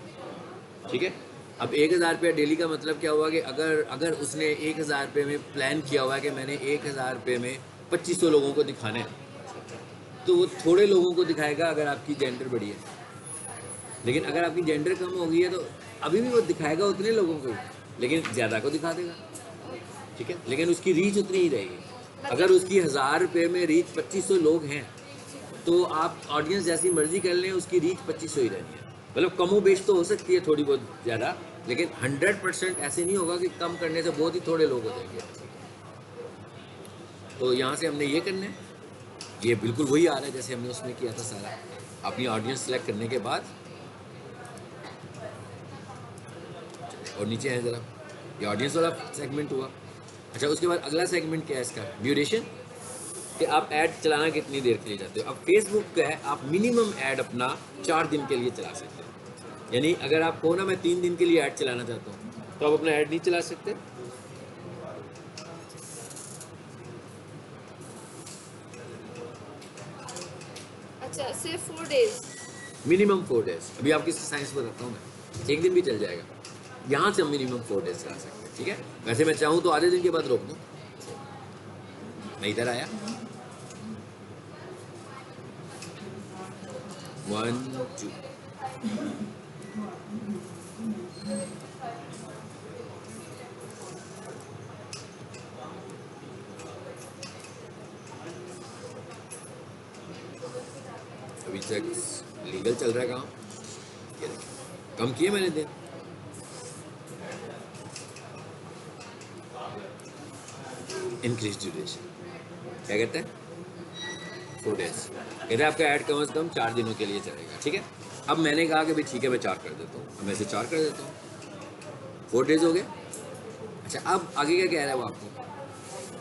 ठीक है। अब 1000 रुपया डेली का मतलब क्या हुआ कि अगर उसने 1000 रुपये में प्लान किया हुआ है कि मैंने 1000 रुपये में 2500 लोगों को दिखाना है, तो वो थोड़े लोगों को दिखाएगा अगर आपकी जेंडर बड़ी है, लेकिन अगर आपकी जेंडर कम हो गई है तो अभी भी वो दिखाएगा उतने लोगों को, लेकिन ज़्यादा को दिखा देगा, ठीक है, लेकिन उसकी रीच उतनी ही रहेगी। अगर उसकी 1000 रुपये में रीच 2500 लोग हैं तो आप ऑडियंस जैसी मर्जी कर लें, उसकी रीच 2500 ही रहनी है। मतलब कमो बेश तो हो सकती है थोड़ी बहुत ज़्यादा, लेकिन 100% ऐसे नहीं होगा कि कम करने से बहुत ही थोड़े लोग हो जाएंगे। तो यहाँ से हमने ये करना है, ये बिल्कुल वही आ रहा है जैसे हमने उसमें किया था सारा। अपनी ऑडियंस सेलेक्ट करने के बाद और नीचे है ज़रा, ये ऑडियंस वाला सेगमेंट हुआ। अच्छा, उसके बाद अगला सेगमेंट क्या है इसका, ड्यूरेशन, कि आप ऐड चलाना कितनी देर के लिए चाहते हो। अब फेसबुक का है, आप मिनिमम ऐड अपना 4 दिन के लिए चला सकते हैं। यानी अगर आप कहो ना मैं 3 दिन के लिए ऐड चलाना चाहता हूँ तो आप अपना ऐड नहीं चला सकते। अच्छा, सिर्फ 4 डेज, मिनिमम 4 डेज। अभी आपकी साइंस बताता हूँ मैं, 1 दिन भी चल जाएगा। यहाँ से हम मिनिमम 4 डेज चला सकते हैं, ठीक है। वैसे मैं चाहूँ तो आधे दिन के बाद रोक दूँ। मैं इधर आया, 1 2 अभी तक लीगल चल रहा है काम। ये देखिए कम किए मैंने दिन। इंक्रीज ड्यूरेशन क्या कहते हैं 4 days। कहते हैं आपका ऐड कम से कम 4 दिनों के लिए चलेगा। ठीक है, अब मैंने कहा कि भाई ठीक है मैं 4 कर देता हूँ, अब मैं इसे 4 कर देता हूँ। 4 days हो गए। अच्छा अब आगे क्या कह रहा है वो आपको,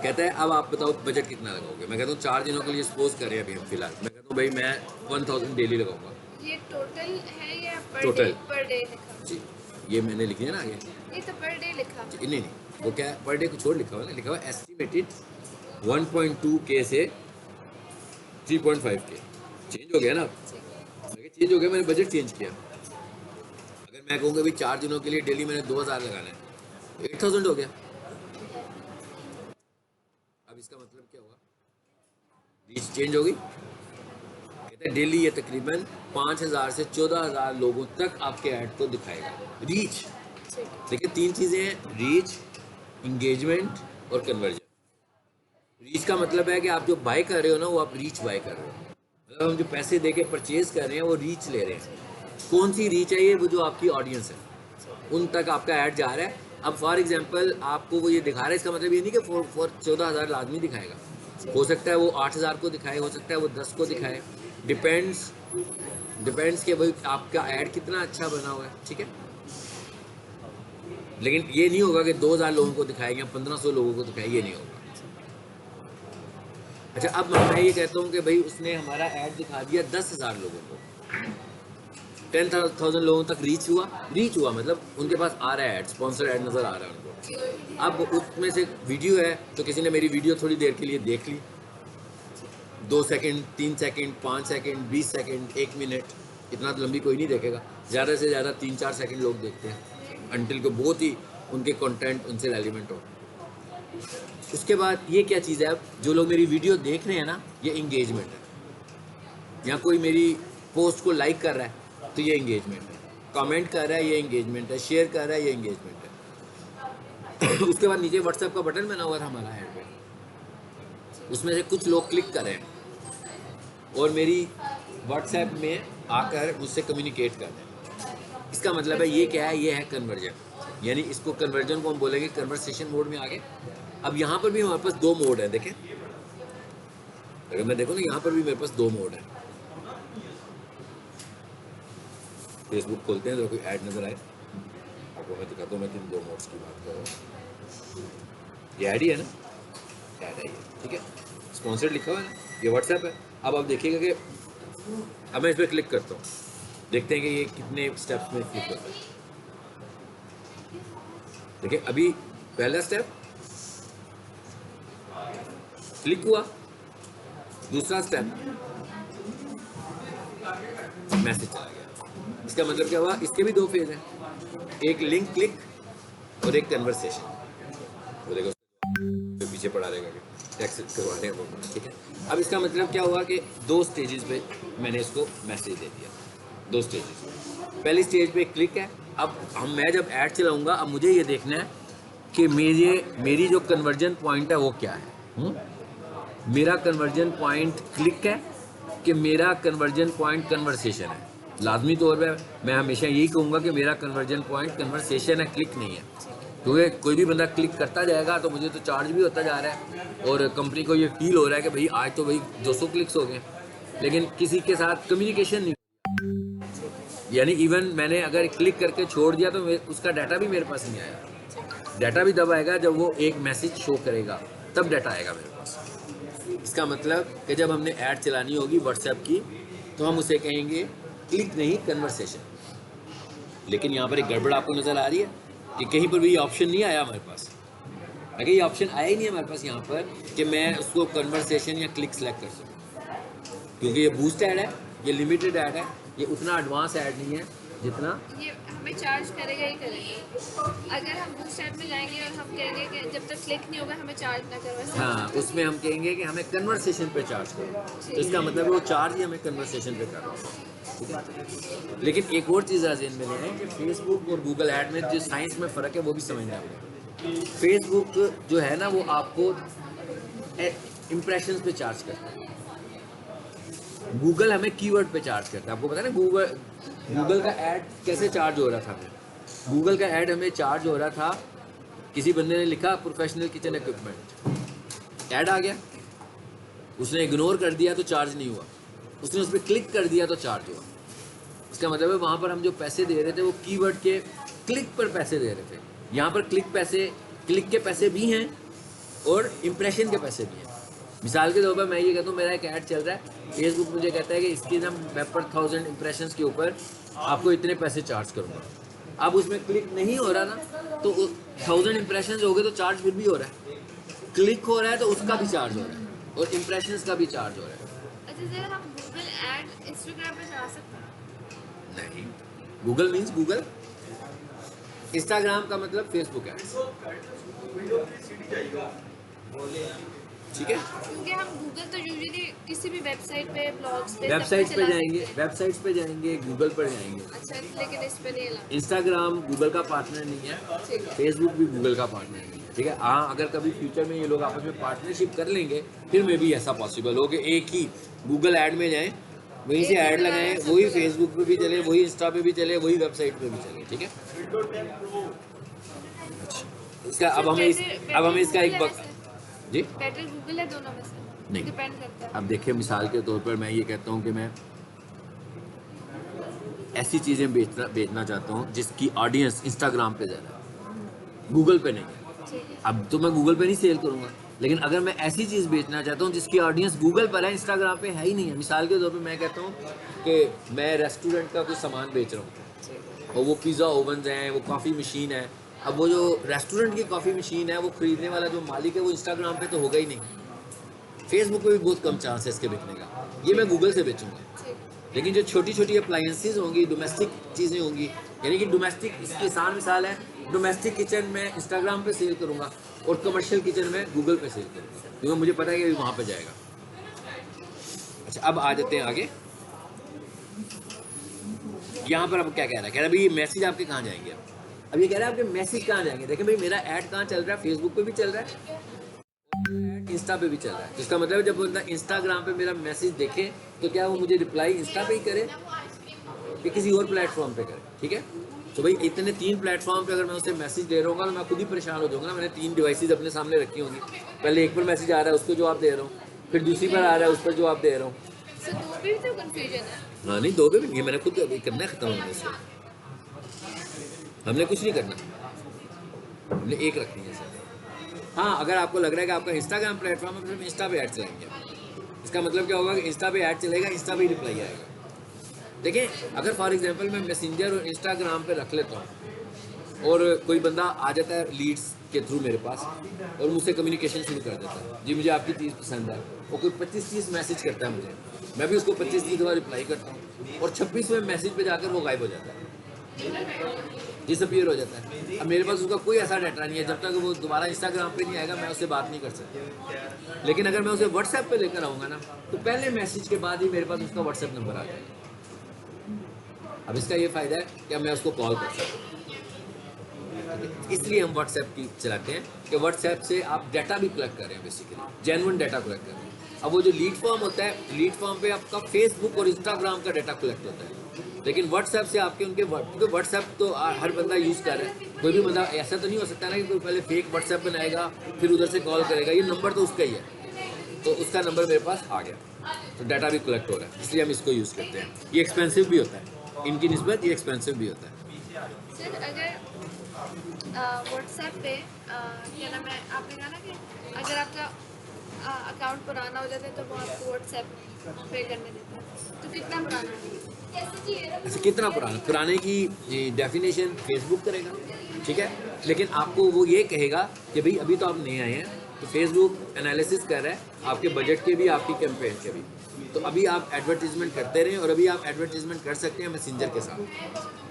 कहता है अब आप बताओ बजट कितना लगाओगे। मैं कहता हूँ 4 दिनों के लिए सपोज कर रहे हैं अभी हम फिलहाल, मैं कहता हूँ भाई मैं 1000 डेली लगाऊंगा। ये टोटल है या Total। पर डे लिखा? जी ये मैंने लिखी है ना आगे। ये तो पर डे लिखा। जी, नहीं नहीं वो क्या है पर डे को छोड़ लिखा हुआ है, लिखा हुआ है एस्टिमेटेड 1.2K से 3.5K। चेंज हो गया ना, चेंज हो गया, मैंने बजट चेंज किया। अगर मैं कहूँगा भाई 4 दिनों के लिए डेली मैंने 2000 लगाना है तो 8000 हो गया। अब इसका मतलब क्या हुआ, रीच चेंज हो गई। कहते हैं डेली ये तकरीबन 5000 से 14000 लोगों तक आपके ऐड को दिखाएगा। रीच, देखिए 3 चीज़ें हैं, रीच, इंगेजमेंट और कन्वर्जन। रीच का मतलब है कि आप जो बाय कर रहे हो ना वो आप रीच बाय कर रहे हो, मतलब हम जो पैसे दे के परचेज कर रहे हैं वो रीच ले रहे हैं। कौन सी रीच है ये, वो जो आपकी ऑडियंस है उन तक आपका ऐड जा रहा है। अब फॉर एग्जांपल आपको वो ये दिखा रहा है, इसका मतलब ये नहीं कि फॉर 14000 लाजमी दिखाएगा, हो सकता है वो 8000 को दिखाए, हो सकता है वो 10 को दिखाए, डिपेंड्स कि भाई आपका ऐड कितना अच्छा बना हुआ है। ठीक है, लेकिन ये नहीं होगा कि 2000 लोगों को दिखाएंगे, 1500 लोगों को दिखाएंगे, ये नहीं होगा। अच्छा अब मैं ये कहता हूँ कि भाई उसने हमारा ऐड दिखा दिया 10,000 लोगों को, 10,000 लोगों तक रीच हुआ मतलब उनके पास आ रहा है ऐड, स्पॉन्सर ऐड नज़र आ रहा है उनको। अब उसमें से वीडियो है तो किसी ने मेरी वीडियो थोड़ी देर के लिए देख ली, 2 second, 3 second, 5 second, 20 second, 1 minute, इतना तो लंबी कोई नहीं देखेगा, ज़्यादा से ज़्यादा 3-4 सेकंड लोग देखते हैं अनटिल को बहुत ही उनके कंटेंट उनसे रेलिवेंट हो। उसके बाद ये क्या चीज़ है, अब जो लोग मेरी वीडियो देख रहे हैं ना ये इंगेजमेंट है, या कोई मेरी पोस्ट को लाइक कर रहा है तो ये इंगेजमेंट है, कमेंट कर रहा है ये इंगेजमेंट है, शेयर कर रहा है ये इंगेजमेंट है। उसके बाद नीचे व्हाट्सएप का बटन बना हुआ था हमारा ऐड पे, उसमें से कुछ लोग क्लिक कर रहे हैं और मेरी व्हाट्सएप में आकर मुझसे कम्युनिकेट कर रहे हैं। इसका मतलब है ये क्या है, ये है कन्वर्जन, यानी इसको कन्वर्जन को हम बोलेंगे कन्वर्सेशन मोड में आगे। अब यहाँ पर भी हमारे पास 2 मोड है, देखें अगर मैं देखो ना यहाँ पर भी मेरे पास 2 मोड है। फेसबुक खोलते हैं तो कोई ऐड नज़र आए आपको मैं दिखाता हूँ, मैं किन 2 मोड्स की बात कर रहा हूँ। ये ऐड ही है ना, ऐड है ये, ठीक है, स्पॉन्सर्ड लिखा हुआ है ना, ये व्हाट्सएप है। अब आप देखिएगा कि अब मैं इस पर क्लिक करता हूँ, देखते हैं कि ये कितने स्टेप्स में क्लिक होता है। देखिए अभी पहला स्टेप क्लिक हुआ, दूसरा स्टेप मैसेज चला गया। इसका मतलब क्या हुआ, इसके भी 2 फेज हैं, एक लिंक क्लिक और एक कन्वर्सेशन। वो देखो पीछे पड़ा रहेगा कि टेक्स्ट करवा रहे हैं वो, ठीक है। अब इसका मतलब क्या हुआ कि 2 स्टेजेस पे मैंने इसको मैसेज दे दिया, 2 स्टेजेस। पहली स्टेज पे क्लिक है, अब मैं जब ऐड चलाऊंगा अब मुझे ये देखना है कि मेरी जो कन्वर्जन पॉइंट है वो क्या है। मेरा कन्वर्जन पॉइंट क्लिक है कि मेरा कन्वर्जन पॉइंट कन्वर्सेशन है। लाजमी तौर पे मैं हमेशा यही कहूँगा कि मेरा कन्वर्जन पॉइंट कन्वर्सेशन है, क्लिक नहीं है, क्योंकि कोई भी बंदा क्लिक करता जाएगा तो मुझे तो चार्ज भी होता जा रहा है और कंपनी को ये फील हो रहा है कि भाई आज तो भाई 200 क्लिक्स हो गए, लेकिन किसी के साथ कम्युनिकेशन नहीं, यानी इवन मैंने अगर क्लिक करके छोड़ दिया तो उसका डाटा भी मेरे पास नहीं आया। डाटा भी तब आएगा जब वो एक मैसेज शो करेगा, तब डाटा आएगा मेरे पास। इसका मतलब कि जब हमने ऐड चलानी होगी व्हाट्सएप की तो हम उसे कहेंगे क्लिक नहीं कन्वर्सेशन। लेकिन यहाँ पर एक गड़बड़ आपको नज़र आ रही है कि कहीं पर भी ये ऑप्शन नहीं आया हमारे पास। अगर ये ऑप्शन आया ही नहीं है हमारे पास यहाँ पर कि मैं उसको कन्वर्सेशन या क्लिक सेलेक्ट कर सकूँ, क्योंकि ये बूस्ट ऐड है, ये लिमिटेड ऐड है, ये उतना एडवांस ऐड नहीं है जितना ये हमें चार्ज करेगा ही करेगा। अगर हम बूस्ट ऐप में जाएंगे और हम कहेंगे कि जब तक क्लिक नहीं होगा हमें चार्ज ना करो, ऐसा हाँ, उसमें हम कहेंगे कि हमें कन्वर्सेशन पे चार्ज करो, तो इसका मतलब है वो चार्ज ही हमें कन्वर्सेशन पे कर रहा है, ठीक है। लेकिन एक और चीज़ आज इन में है कि फेसबुक और गूगल ऐड में जो साइंस में फ़र्क है वो भी समझना है। फेसबुक जो है ना वो आपको इम्प्रेशंस पे चार्ज करता है, गूगल हमें कीवर्ड पे चार्ज करता है। आपको पता है ना गूगल का ऐड कैसे चार्ज हो रहा था हमें? गूगल का ऐड हमें चार्ज हो रहा था, किसी बंदे ने लिखा प्रोफेशनल किचन इक्विपमेंट, ऐड आ गया, उसने इग्नोर कर दिया तो चार्ज नहीं हुआ, उसने उस पर क्लिक कर दिया तो चार्ज हुआ। इसका मतलब है वहाँ पर हम जो पैसे दे रहे थे वो कीवर्ड के क्लिक पर पैसे दे रहे थे। यहाँ पर क्लिक के पैसे भी हैं और इम्प्रेशन के पैसे भी हैं। मिसाल के तौर पर मैं ये कहता हूँ मेरा एक ऐड चल रहा है, फेसबुक मुझे कहता है कि इसकी ना मैं पर 1000 इम्प्रेशंस के ऊपर आपको इतने पैसे चार्ज करूँगा। अब उसमें क्लिक नहीं हो रहा ना, तो 1000 इम्प्रेशंस हो गए तो चार्ज फिर भी हो रहा है, क्लिक हो रहा है तो उसका भी चार्ज हो रहा है और इम्प्रेशंस का भी चार्ज हो रहा है। अच्छा सर, हम गूगल ऐड इंस्टाग्राम पे चला सकते हैं? नहीं, गूगल मीन्स गूगल, इंस्टाग्राम का मतलब फेसबुक है, ठीक है। क्योंकि हम गूगल तो यूजुअली किसी भी वेबसाइट पे, ब्लॉग्स पे, सब वेबसाइट्स पे चला जाएंगे, सकते हैं। वेबसाइट्स पे जाएंगे, गूगल पर जाएंगे। अच्छा, लेकिन इस पे नहीं अलाउ। इंस्टाग्राम गूगल का पार्टनर नहीं है, ठीक है। फेसबुक भी गूगल का पार्टनर नहीं है, ठीक है। हाँ, अगर कभी फ्यूचर में ये लोग आपस में पार्टनरशिप कर लेंगे फिर में भी ऐसा पॉसिबल हो कि एक ही गूगल ऐड में जाएं, वहीं से एक ऐड Google लगाएं, वाला सब वही पे फेसबुक पे भी चले, वही इंस्टा पे भी चले, वही वेबसाइट पे भी चले, ठीक है। इसका अब हमें इसका एक जी बेटर गूगल है दोनों में से? नहीं। डिपेंड करता है। अब देखिए मिसाल के तौर पर मैं ये कहता हूँ कि मैं ऐसी चीज़ें बेचना चाहता हूँ जिसकी ऑडियंस इंस्टाग्राम पे ज़्यादा है, गूगल पे नहीं है। ठीक है। अब तो मैं गूगल पे नहीं सेल करूँगा, लेकिन अगर मैं ऐसी चीज़ बेचना चाहता हूँ जिसकी ऑडियंस गूगल पर है, इंस्टाग्राम पे है ही नहीं है। मिसाल के तौर पे मैं कहता हूँ कि मैं रेस्टोरेंट का कुछ सामान बेच रहा हूँ और वो पिज़्ज़ा ओवन्स हैं, वो कॉफ़ी मशीन है। अब वो जो रेस्टोरेंट की कॉफ़ी मशीन है वो ख़रीदने वाला जो मालिक है वो इंस्टाग्राम पे तो होगा ही नहीं, फेसबुक पे भी बहुत कम चांस है इसके बिकने का, ये मैं गूगल से बेचूंगा। लेकिन जो छोटी छोटी अप्लायंसेज होंगी, डोमेस्टिक चीज़ें होंगी, यानी कि डोमेस्टिक, इसकी आसान मिसाल है, डोमेस्टिक किचन में इंस्टाग्राम पे सेल करूँगा और कमर्शियल किचन में गूगल पे सेल करूँगा, क्योंकि मुझे पता है कि वहाँ पे जाएगा। अच्छा, अब आ जाते हैं आगे। यहाँ पर अब क्या कह रहा है? कह रहा है भाई ये मैसेज आपके कहाँ जाएंगे? अब ये कह रहा है आपके मैसेज कहाँ जाएंगे? देखें भाई, मेरा ऐड कहाँ चल रहा है? फेसबुक पे भी चल रहा है, इंस्टा पे भी चल रहा है। इसका मतलब है जब बंदा इंस्टाग्राम पे मेरा मैसेज देखे तो क्या वो मुझे रिप्लाई इंस्टा पे ही करे या किसी और प्लेटफॉर्म पे करे, ठीक है। तो भाई इतने 3 प्लेटफॉर्म पे अगर मैं उसे मैसेज दे रहा हूँ तो मैं खुद ही परेशान हो जाऊँगा ना। मैंने 3 डिवाइसेज अपने सामने रखी होंगी, पहले एक पर मैसेज आ रहा है उसको जवाब दे रहा हूँ, फिर दूसरी पर आ रहा है उस पर जवाब दे रहा हूँ। सर, दो पे भी तो कंफ्यूजन है। हाँ नहीं, 2 पे भी नहीं है, मैंने खुद अभी करना है, खत्म होने इसको, हमने कुछ नहीं करना, हमने एक रखनी है सर। हाँ, अगर आपको लग रहा है कि आपका इंस्टाग्राम प्लेटफॉर्म है, फिर इंस्टा पे ऐड चलाएंगे। इसका मतलब क्या होगा कि इंस्टा पे ऐड चलेगा, इंस्टा पे ही रिप्लाई आएगा। देखिए, अगर फॉर एग्जांपल मैं मैसेंजर और इंस्टाग्राम पे रख लेता हूँ और कोई बंदा आ जाता है लीड्स के थ्रू मेरे पास और मुझसे कम्युनिकेशन शुरू कर देता है, जी मुझे आपकी चीज़ पसंद है, और कोई 25-30 मैसेज करता है मुझे, मैं भी उसको 25-30 बार रिप्लाई करता हूँ और 26वें मैसेज पे जाकर वो गायब हो जाता है, डिसअपीयर हो जाता है। अब मेरे पास उसका कोई ऐसा डाटा नहीं है, जब तक वो दोबारा इंस्टाग्राम पे नहीं आएगा मैं उससे बात नहीं कर सकता। लेकिन अगर मैं उसे व्हाट्सएप पे लेकर आऊँगा ना, तो पहले मैसेज के बाद ही मेरे पास उसका व्हाट्सएप नंबर आ जाएगा। अब इसका ये फ़ायदा है कि मैं उसको कॉल कर सकता हूँ, इसलिए हम व्हाट्सएप की चलाते हैं कि व्हाट्सएप से आप डाटा भी कलेक्ट कर रहे हैं, बेसिकली जेन्युइन डाटा कलेक्ट कर रहे हैं। अब वो जो लीड फॉर्म होता है, लीड फॉर्म पे आपका फेसबुक और इंस्टाग्राम का डाटा कलेक्ट होता है, लेकिन व्हाट्सएप से आपके उनके, क्योंकि व्हाट्सएप तो हर बंदा यूज़ कर रहा है, कोई भी बंदा ऐसा तो नहीं हो सकता ना कि कोई पहले फेक व्हाट्सएप बनाएगा फिर उधर से कॉल करेगा, ये नंबर तो उसका ही है, तो उसका नंबर मेरे पास आ गया, तो डाटा भी कलेक्ट हो रहा है, इसलिए हम इसको यूज़ करते हैं। ये एक्सपेंसिव भी होता है, इनकी निस्बत ये एक्सपेंसिव भी होता है। सर, अगर व्हाट्सएप पे क्या नाम है, आपने कहा ना कि अगर आपका अकाउंट पुराना हो जाता है तो वो आपको व्हाट्सएप पे करने देता है, तो कितना पुराना? अच्छा, कितना पुराना? पुराने की डेफिनेशन फेसबुक करेगा, ठीक है, लेकिन आपको वो ये कहेगा कि भाई अभी तो आप नए आए हैं, तो फेसबुक एनालिसिस कर रहा है आपके बजट के भी, आपकी कैंपेन के भी। तो अभी आप एडवर्टीजमेंट करते रहें, और अभी आप एडवर्टीजमेंट कर सकते हैं मैसेंजर के साथ,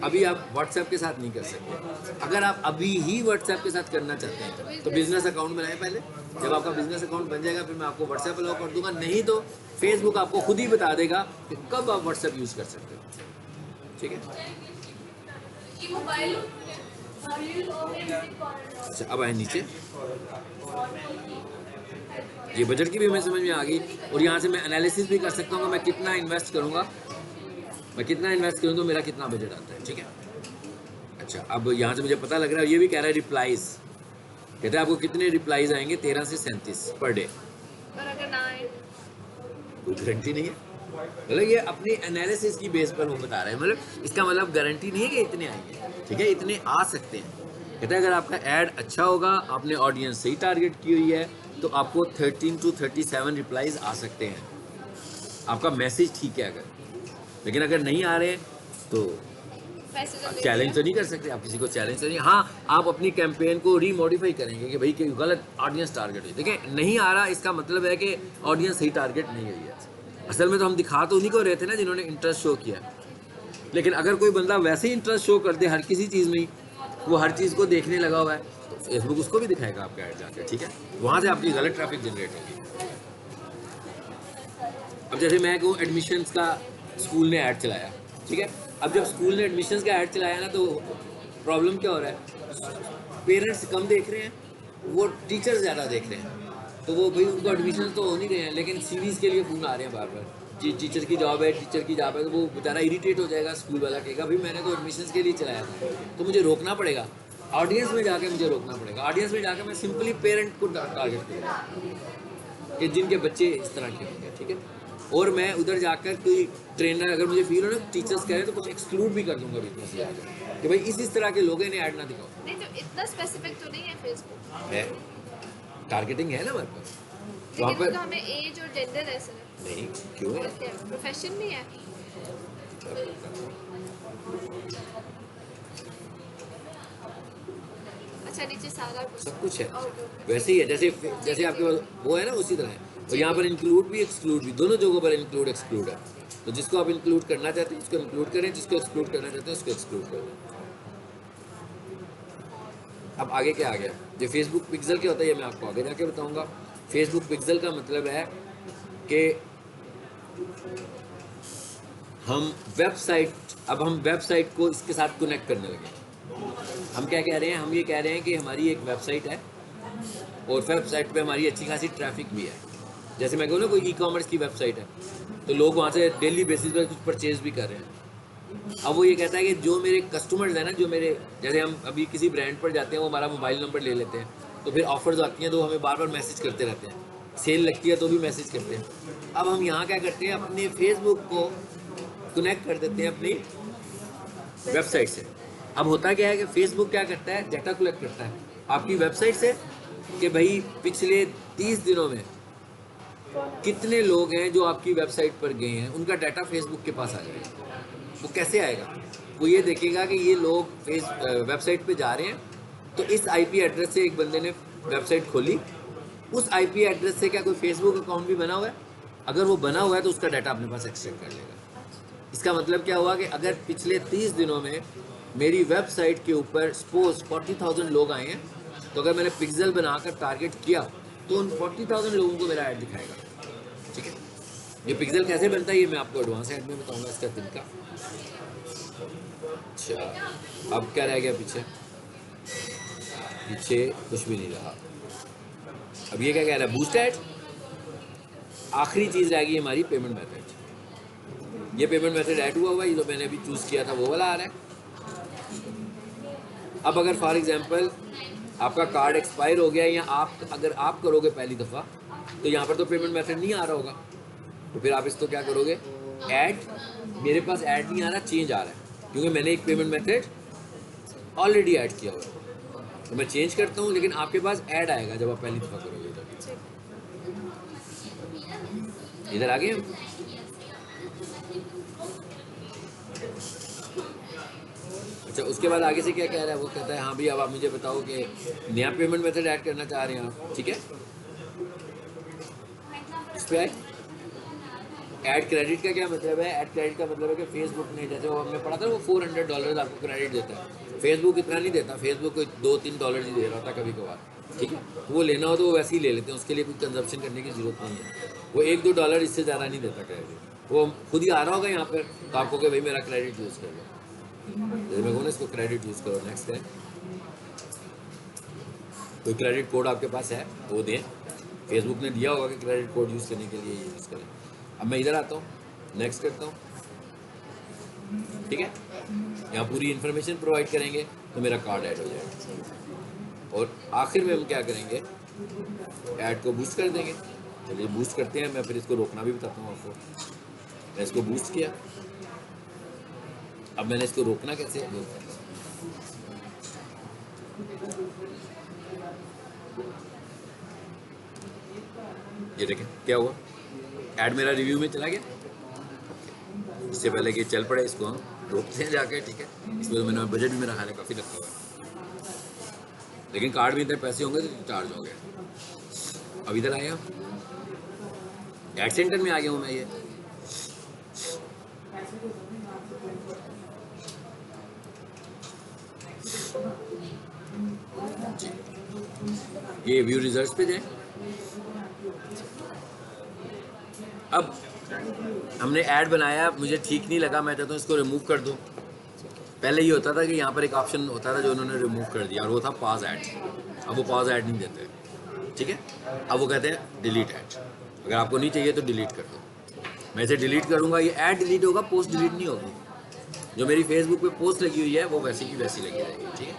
अभी आप व्हाट्सएप के साथ नहीं कर सकते। अगर आप अभी ही व्हाट्सएप के साथ करना चाहते हैं तो बिजनेस अकाउंट बनाएं पहले। जब आपका बिजनेस अकाउंट बन जाएगा फिर मैं आपको व्हाट्सएप अलाउ कर दूंगा, नहीं तो फेसबुक आपको खुद ही बता देगा कि कब आप व्हाट्सएप यूज़ कर सकते हो। ठीक है, अच्छा अब आए नीचे। ये बजट की भी हमें समझ में आ गई, और यहाँ से मैं एनालिसिस भी कर सकता हूँ मैं कितना इन्वेस्ट करूँगा, मैं कितना इन्वेस्ट करूँ तो मेरा कितना बजट आता है। ठीक है, अच्छा अब यहाँ से मुझे पता लग रहा है, ये भी कह रहा है रिप्लाईज, कहते हैं आपको कितने रिप्लाईज आएंगे 13 से 37 पर डे। पर अगर ना आए कोई गारंटी नहीं है, मतलब ये अपनी एनालिसिस की बेस पर वो बता रहे हैं, मतलब इसका मतलब गारंटी नहीं है कि इतने आएंगे। ठीक है, इतने आ सकते हैं। कहते हैं अगर आपका ऐड अच्छा होगा, आपने ऑडियंस सही टारगेट की हुई है, तो आपको 13 to 37 रिप्लाईज आ सकते हैं, आपका मैसेज ठीक है। लेकिन अगर नहीं आ रहे तो पैसे तो चैलेंज तो नहीं कर सकते, आप किसी को चैलेंज तो नहीं। हाँ, आप अपनी कैंपेन को रीमॉडिफाई करेंगे कि भाई कि गलत ऑडियंस टारगेट हुई। देखिए नहीं आ रहा इसका मतलब है कि ऑडियंस सही टारगेट नहीं हुई है। असल में तो हम दिखा तो उन्हीं को रहे थे ना जिन्होंने इंटरेस्ट शो किया। लेकिन अगर कोई बंदा वैसे ही इंटरेस्ट शो कर दे हर किसी चीज़ में, वो हर चीज़ को देखने लगा हुआ है, तो फेसबुक उसको भी दिखाएगा आपका ऐड जाकर। ठीक है, वहाँ से आपकी गलत ट्रैफिक जनरेट होगी। अब जैसे मैं कहूँ एडमिशन्स का स्कूल ने ऐड चलाया, ठीक है, अब जब स्कूल ने एडमिशन्स का ऐड चलाया ना, तो प्रॉब्लम क्या हो रहा है, पेरेंट्स कम देख रहे हैं, वो टीचर ज़्यादा देख रहे हैं। तो वो भाई उनको एडमिशन तो हो नहीं रहे हैं, लेकिन सीरीज़ के लिए फ़ोन आ रहे हैं बार बार, टीचर की जॉब है, टीचर की जॉब है। तो वो बेचारा इरिटेट हो जाएगा, स्कूल वाला कहेगा भाई मैंने तो एडमिशन्स के लिए चलाया था, तो मुझे रोकना पड़ेगा, ऑडियंस में जाके मुझे रोकना पड़ेगा। ऑडियंस में जाकर मैं सिंपली पेरेंट को टारगेट करूँगा कि जिनके बच्चे इस तरह के होंगे। ठीक है, और मैं उधर जाकर कोई ट्रेनर अगर मुझे फील हो ना टीचर्स कह रहे तो कुछ एक्सक्लूड भी कर दूंगा बीच में से जाकर कि भाई इस तरह के लोग इन्हें ऐड ना दिखाओ। नहीं, तो इतना स्पेसिफिक तो नहीं है फेसबुक है, टारगेटिंग है ना हमारे पास वहाँ लेकिन वो पर। तो हमें एज और जेंडर है सिर्फ, नहीं क्यों है, प्रोफेशन भी है। अच्छा नीचे सारा कुछ सब कुछ है। ओके, वैसे ही है जैसे जैसे आपके पास वो है ना, उसी तरह है। और यहाँ पर इंक्लूड भी एक्सक्लूड भी, दोनों जगहों पर इंक्लूड एक्सक्लूड है। तो जिसको आप इंक्लूड करना चाहते हैं उसको इंक्लूड करें, जिसको एक्सक्लूड करना चाहते हैं उसको एक्सक्लूड करें। अब आगे क्या आ गया, जो फेसबुक पिक्सल क्या होता है ये मैं आपको आगे जाके बताऊंगा। फेसबुक पिक्सल का मतलब है कि हम वेबसाइट, अब हम वेबसाइट को इसके साथ कनेक्ट करने लगे। हम क्या कह रहे हैं, हम ये कह रहे हैं कि हमारी एक वेबसाइट है और वेबसाइट पे हमारी अच्छी खासी ट्रैफिक भी है। जैसे मैं कहूँ ना कोई ई कॉमर्स की वेबसाइट है, तो लोग वहाँ से डेली बेसिस पर कुछ परचेज भी कर रहे हैं। अब वो ये कहता है कि जो मेरे कस्टमर्स हैं ना, जो मेरे, जैसे हम अभी किसी ब्रांड पर जाते हैं, वो हमारा मोबाइल नंबर ले लेते हैं, तो फिर ऑफर्स आती हैं तो हमें बार बार मैसेज करते रहते हैं, सेल लगती है तो भी मैसेज करते हैं। अब हम यहाँ क्या करते हैं, अपने फेसबुक को कनेक्ट कर देते हैं अपनी वेबसाइट से। अब होता क्या है कि फेसबुक क्या करता है, डाटा कलेक्ट करता है आपकी वेबसाइट से कि भाई पिछले 30 दिनों में कितने लोग हैं जो आपकी वेबसाइट पर गए हैं, उनका डाटा फेसबुक के पास आ जाएगा। वो कैसे आएगा, वो ये देखेगा कि ये लोग वेबसाइट पे जा रहे हैं, तो इस आईपी एड्रेस से एक बंदे ने वेबसाइट खोली, उस आईपी एड्रेस से क्या कोई फेसबुक अकाउंट भी बना हुआ है, अगर वो बना हुआ है तो उसका डाटा अपने पास एक्सट्रैक्ट कर लेगा। इसका मतलब क्या हुआ कि अगर पिछले 30 दिनों में मेरी वेबसाइट के ऊपर सपोज 40,000 लोग आए हैं, तो अगर मैंने पिक्सल बनाकर टारगेट किया तो उन 40,000 लोगों को मेरा ऐड दिखाएगा। ठीक है, ये पिक्सल कैसे बनता है ये मैं आपको एडवांस ऐड में बताऊंगा इसका तरीका। अच्छा अब क्या रह गया पीछे, पीछे कुछ भी नहीं रहा। अब ये क्या कह रहा है, बूस्ट ऐड। आखिरी चीज़ रह गई हमारी पेमेंट मेथड। ये पेमेंट मेथड ऐड हुआ हुआ है, ये तो मैंने अभी चूज़ किया था वो वाला आ रहा है। अब अगर फॉर एग्जांपल आपका कार्ड एक्सपायर हो गया, या अगर आप करोगे पहली दफ़ा, तो यहाँ पर तो पेमेंट मेथड नहीं आ रहा होगा, तो फिर आप इसको क्या करोगे, ऐड, मेरे पास ऐड नहीं आ रहा, चेंज आ रहा है, क्योंकि मैंने एक पेमेंट मेथड ऑलरेडी ऐड किया हुआ है, तो मैं चेंज करता हूँ, लेकिन आपके पास ऐड आएगा जब आप पहली दफ़ा करोगे। इधर आ गए हम। अच्छा, उसके बाद आगे से क्या कह रहा है? वो कहता है हाँ भैया अब आप मुझे बताओ कि नया पेमेंट मेथड ऐड करना चाह रहे हैं आप, ठीक है। इस पर ऐड क्रेडिट का क्या मतलब है? ऐड क्रेडिट का मतलब है कि फेसबुक ने, जैसे वो हमने पढ़ा था, वो $400 आपको क्रेडिट देता है। फेसबुक इतना नहीं देता, फेसबुक कोई $2-3 ही दे रहा था कभी कभार, ठीक है। तो वो लेना हो तो वो वैसे ही ले लेते हैं, उसके लिए कोई कंजप्शन करने की ज़रूरत नहीं है। वो $1-2 इससे ज़्यादा नहीं देता क्रेडिट, वो खुद ही आ रहा होगा यहाँ पर, तो आपको कि भाई मेरा क्रेडिट यूज़ कर लो, जैसे मैं कहूँ ना इसको क्रेडिट यूज़ करो। नेक्स्ट है, कोई क्रेडिट कोड आपके पास है तो वो दें, फेसबुक ने दिया होगा कि क्रेडिट कोड यूज़ करने के लिए ये यूज़ करें। अब मैं इधर आता हूँ, नेक्स्ट करता हूँ, ठीक है। यहाँ पूरी इन्फॉर्मेशन प्रोवाइड करेंगे तो मेरा कार्ड ऐड हो जाएगा, और आखिर में हम क्या करेंगे, ऐड को बूस्ट कर देंगे। चलिए बूस्ट करते हैं, मैं फिर इसको रोकना भी बताता हूँ आपको। मैं इसको बूस्ट किया, अब मैंने इसको रोकना कैसे, ये देखें क्या हुआ, ऐड मेरा रिव्यू में चला गया। इससे पहले कि चल पड़े इसको हम रोकते हैं जाके, ठीक है। इसमें तो मैंने बजट भी मेरा खाने काफ़ी रखा हुआ है, लेकिन कार्ड में इतने पैसे होंगे तो चार्ज हो गए। अब इधर आया, ऐड सेंटर में आ गया हूँ मैं। ये व्यू रिजल्ट्स पे जाए। अब हमने ऐड बनाया, मुझे ठीक नहीं लगा, मैं चाहता हूँ इसको रिमूव कर दूँ। पहले ये होता था कि यहाँ पर एक ऑप्शन होता था जो उन्होंने रिमूव कर दिया, और वो था पॉज ऐड। अब वो पॉज ऐड नहीं देते, ठीक है। अब वो कहते हैं डिलीट ऐड, अगर आपको नहीं चाहिए तो डिलीट कर दो। मैं इसे डिलीट करूँगा, ये ऐड डिलीट होगा, पोस्ट डिलीट नहीं होगी। जो मेरी फेसबुक पे पोस्ट लगी हुई है वो वैसी की वैसी लगी रहेगी, ठीक है।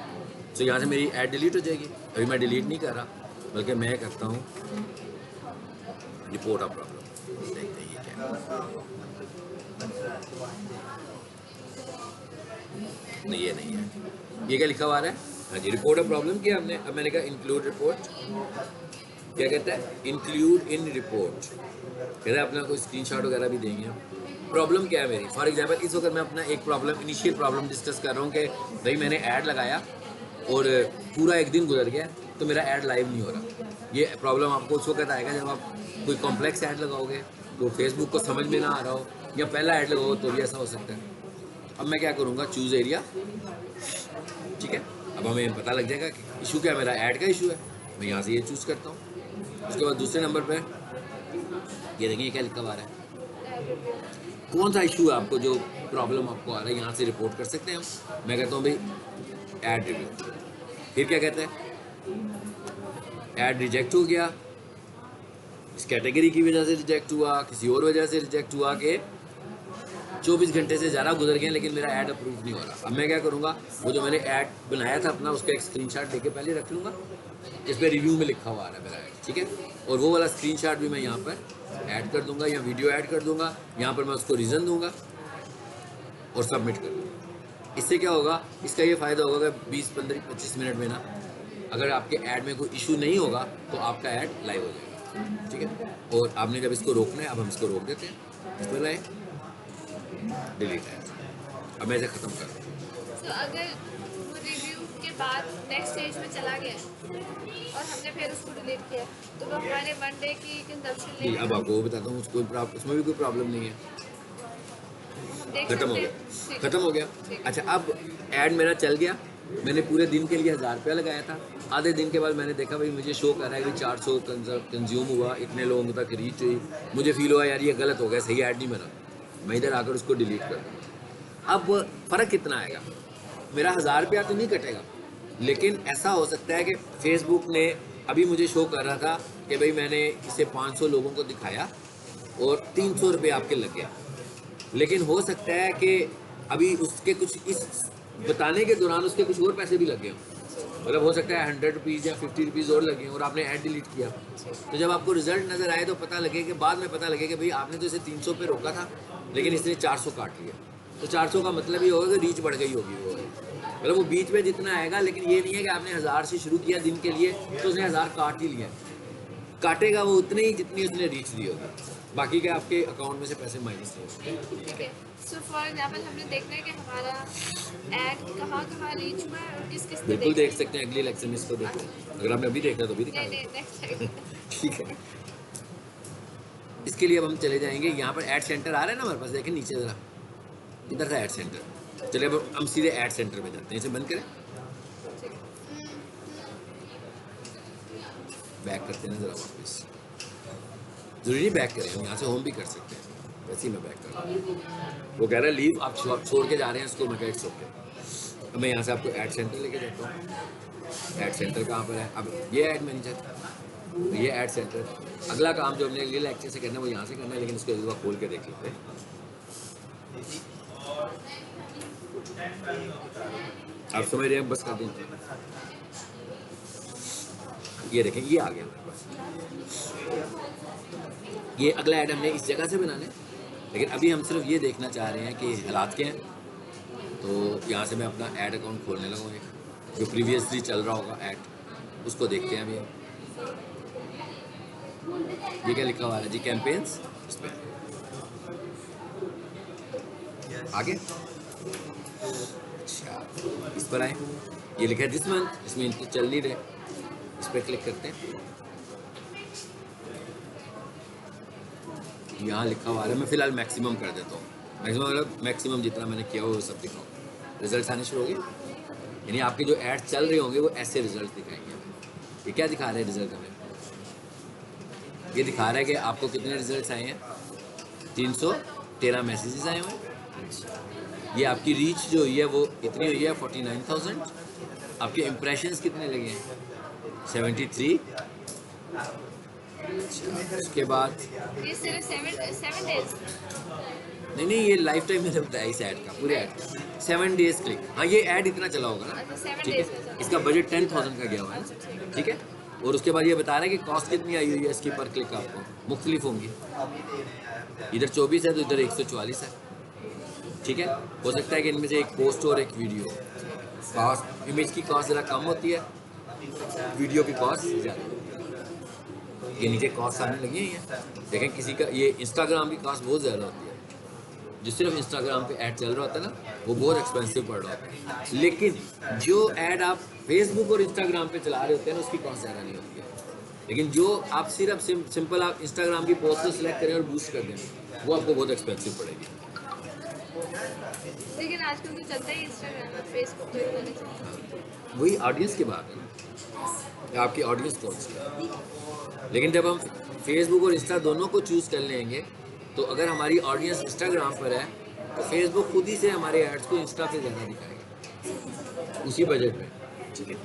तो यहाँ से मेरी ऐड डिलीट हो जाएगी। अभी मैं डिलीट नहीं कर रहा, बल्कि मैं करता हूँ रिपोर्ट ऑफ प्रॉब्लम। देखते हैं ये क्या नहीं, ये नहीं है, ये क्या लिखा हुआ है? हाँ जी, रिपोर्ट ऑफ प्रॉब्लम किया हमने। अब मैंने कहा इंक्लूड रिपोर्ट, क्या कहता है, इंक्लूड इन रिपोर्ट। कहता है अपना कोई स्क्रीनशॉट वगैरह भी देंगे हम। प्रॉब्लम क्या है मेरी, फॉर एग्जांपल इस वक्त मैं अपना एक प्रॉब्लम, इनिशियल प्रॉब्लम डिस्कस कर रहा हूँ कि भाई मैंने ऐड लगाया और पूरा एक दिन गुजर गया तो मेरा ऐड लाइव नहीं हो रहा। ये प्रॉब्लम आपको उस वक्त आएगा जब आप कोई कॉम्प्लेक्स ऐड लगाओगे तो फेसबुक को समझ में ना आ रहा हो, या पहला ऐड लगाओ तो भी ऐसा हो सकता है। अब मैं क्या करूँगा, चूज़ एरिया, ठीक है। अब हमें पता लग जाएगा कि इशू क्या, मेरा ऐड का इशू है, मैं यहाँ से ये चूज़ करता हूँ। उसके बाद दूसरे नंबर पर ये देखिए क्या लिखा हुआ है, कौन सा इशू है आपको, जो प्रॉब्लम आपको आ रहा है, यहाँ से रिपोर्ट कर सकते हैं हम। मैं कहता हूँ भाई ऐड रिव्यू। फिर क्या कहते हैं, ऐड रिजेक्ट हो गया, इस कैटेगरी की वजह से रिजेक्ट हुआ, किसी और वजह से रिजेक्ट हुआ, कि 24 घंटे से ज़्यादा गुजर गए लेकिन मेरा ऐड अप्रूव नहीं हो रहा। अब मैं क्या करूँगा, वो जो मैंने ऐड बनाया था अपना, उसका एक स्क्रीनशॉट लेके पहले रख लूँगा, इस पर रिव्यू में लिखा हुआ है मेरा ऐड, ठीक है। और वो वाला स्क्रीनशॉट भी मैं यहाँ पर ऐड कर दूँगा, या वीडियो ऐड कर दूँगा। यहाँ पर मैं उसको रीज़न दूँगा और सबमिट कर दूँगा। इससे क्या होगा, इसका ये फ़ायदा होगा कि 20-15-25 मिनट में ना, अगर आपके ऐड में कोई इशू नहीं होगा तो आपका ऐड लाइव हो जाएगा, ठीक है। और आपने जब इसको रोकना है, अब हम इसको रोक देते हैं, इस पर लाए डिलीट ऐड। अब मैं इसे ख़त्म कर दूँ। तो अगर वो रिव्यू के बाद नेक्स्ट स्टेज में चला गया और हमने फिर उसको डिलीट किया तो वो हमारे 1 डे की कंजप्शन नहीं, अब आपको बताता हूँ, उसमें भी कोई प्रॉब्लम नहीं है, खत्म हो गया, खत्म हो गया। अच्छा, अब ऐड मेरा चल गया, मैंने पूरे दिन के लिए 1000 रुपया लगाया था। आधे दिन के बाद मैंने देखा भाई मुझे शो कर रहा है कि 400 कंज्यूम हुआ, इतने लोगों तक रीच हुई। मुझे फील हुआ यार ये गलत हो गया, सही ऐड नहीं बना, मैं इधर आकर उसको डिलीट कर दूँ। अब फ़र्क कितना आएगा, मेरा 1000 रुपया तो नहीं कटेगा, लेकिन ऐसा हो सकता है कि फेसबुक ने अभी मुझे शो कर रहा था कि भाई मैंने इसे 500 लोगों को दिखाया और 300 रुपये आपके लग गया, लेकिन हो सकता है कि अभी उसके कुछ इस बताने के दौरान उसके कुछ और पैसे भी लगे हों, मतलब हो सकता है 100 रुपीज़ या 50 रुपीज़ और लगे और आपने ऐड डिलीट किया। तो जब आपको रिजल्ट नज़र आए तो पता लगे कि बाद में पता लगे कि भाई आपने तो इसे 300 पे रोका था लेकिन इसने 400 काट लिया। तो 400 का मतलब ये होगा कि रीच बढ़ गई होगी, वो मतलब वो बीच में जितना आएगा, लेकिन ये नहीं है कि आपने 1000 से शुरू किया दिन के लिए तो उसने 1000 काट ही लिया, काटेगा वो उतने ही जितनी उसने रीच दी होगी। बाकी के आपके अकाउंट में से पैसे माइनस नहीं होते। ठीक है। सो फॉर एग्जांपल हमने देखना है कि हमारा ऐड कहाँ कहाँ रीच हुआ है और किस किस ने बिल्कुल देख देखा है। सकते हैं, अगली इलेक्शन में इसको देख लें। अगर आपने अभी देखा तो अभी दिखा नहीं नहीं दें। Next time. ठीक है, इसके लिए अब हम चले जाएंगे यहाँ पर ऐड सेंटर आ रहा है ना हमारे पास, देखें नीचे ज़रा, इधर था ऐड सेंटर। चलिए अब हम सीधे ऐड सेंटर में जाते हैं, इसे बंद करें, बैक करते हैं ज़रा वापस। जरूरी नहीं बैक करें, हम यहाँ से होम भी कर सकते हैं, वैसे ही मैं बैक कर रहा हूँ। वो कह रहा है लीव, आप छोड़ के जा रहे हैं इसको, मैं इट्स ओके। अब मैं यहाँ से आपको ऐड सेंटर लेके जाता हूँ। ऐड सेंटर कहाँ पर है? अब ये ऐड मैनेजर, ये ऐड सेंटर। अगला काम जो हमने अगले लेक्चर से करना है वो यहाँ से करना है, लेकिन इसको एक बार खोल के देख लेते हैं। आप समझ रहे हैं, बस कर दीजिए। ये देखें, ये आ गया हमारे पास। ये अगला ऐड हमने इस जगह से बनाना है, लेकिन अभी हम सिर्फ ये देखना चाह रहे हैं कि हालात क्या हैं। तो यहाँ से मैं अपना ऐड अकाउंट खोलने लगा हूँ, एक जो प्रीवियसली चल रहा होगा ऐड, उसको देखते हैं अभी हम। ये क्या लिखा हुआ है जी? कैंपेन्स, इस पर आगे, अच्छा इस पर आए, ये लिखा है दिस मंथ, इसमें इनके चल नहीं रहे, इस पर क्लिक करते हैं। यहाँ लिखा हुआ है, मैं फिलहाल मैक्सिमम कर देता हूँ। मैक्सिमम मतलब मैक्सिमम जितना मैंने किया वो सब दिखाऊँ, रिजल्ट आने शुरू हो गए। यानी आपके जो ऐड चल रहे होंगे वो ऐसे रिजल्ट दिखाएंगे हमें। ये क्या दिखा रहे हैं रिजल्ट हमें? ये दिखा रहा है कि आपको कितने रिजल्ट्स आए हैं, 313 मैसेजेस आए हुए हैं। ये आपकी रीच जो हुई है वो इतनी हुई है 49,000। आपके इम्प्रेशंस कितने लगे हैं? 73। अच्छा, उसके बाद ये सिर्फ 7 डेज। नहीं, ये लाइफ टाइम मैंने बताया इस ऐड का, पूरे ऐड का 7 डेज क्लिक। हाँ, ये ऐड इतना चला होगा ना, अच्छा 7 ठीक डेज है। में इसका बजट 10,000 का गया हुआ है, ठीक है। और उसके बाद ये बता रहा है कि कॉस्ट कितनी आई हुई है इसकी पर क्लिक, आपको मुख्तलिफ होंगी। इधर 24 है तो इधर 144 है, ठीक है। हो सकता है कि इनमें से एक पोस्ट और एक वीडियो। कॉस्ट, इमेज की कॉस्ट ज़रा कम होती है, वीडियो की कॉस्ट ज़्यादा होती है। ये नीचे कॉस्ट आने लगी है, देखें किसी का, ये इंस्टाग्राम की कॉस्ट बहुत ज़्यादा होती है। जो सिर्फ इंस्टाग्राम पे ऐड चल रहा होता है ना, वो बहुत एक्सपेंसिव पड़ रहा होता है। लेकिन जो ऐड आप फेसबुक और इंस्टाग्राम पे चला रहे होते हैं ना, उसकी कॉस्ट ज़्यादा नहीं होती है। लेकिन जो आप सिर्फ सिंपल आप इंस्टाग्राम की पोस्ट को सिलेक्ट करें और बूस्ट कर दें, वो आपको बहुत एक्सपेंसिव पड़ेगी। लेकिन आजकल तो चलता ही इंस्टाग्राम और फेसबुक तो इतना नहीं चलता। वही ऑडियंस की बात है ना, आपकी ऑडियंस कौन सी है। लेकिन जब हम फेसबुक और इंस्टा दोनों को चूज़ कर लेंगे, तो अगर हमारी ऑडियंस इंस्टाग्राम पर है तो फेसबुक खुद ही से हमारे एड्स को इंस्टा पे ज़्यादा दिखाएगा उसी बजट में, ठीक है।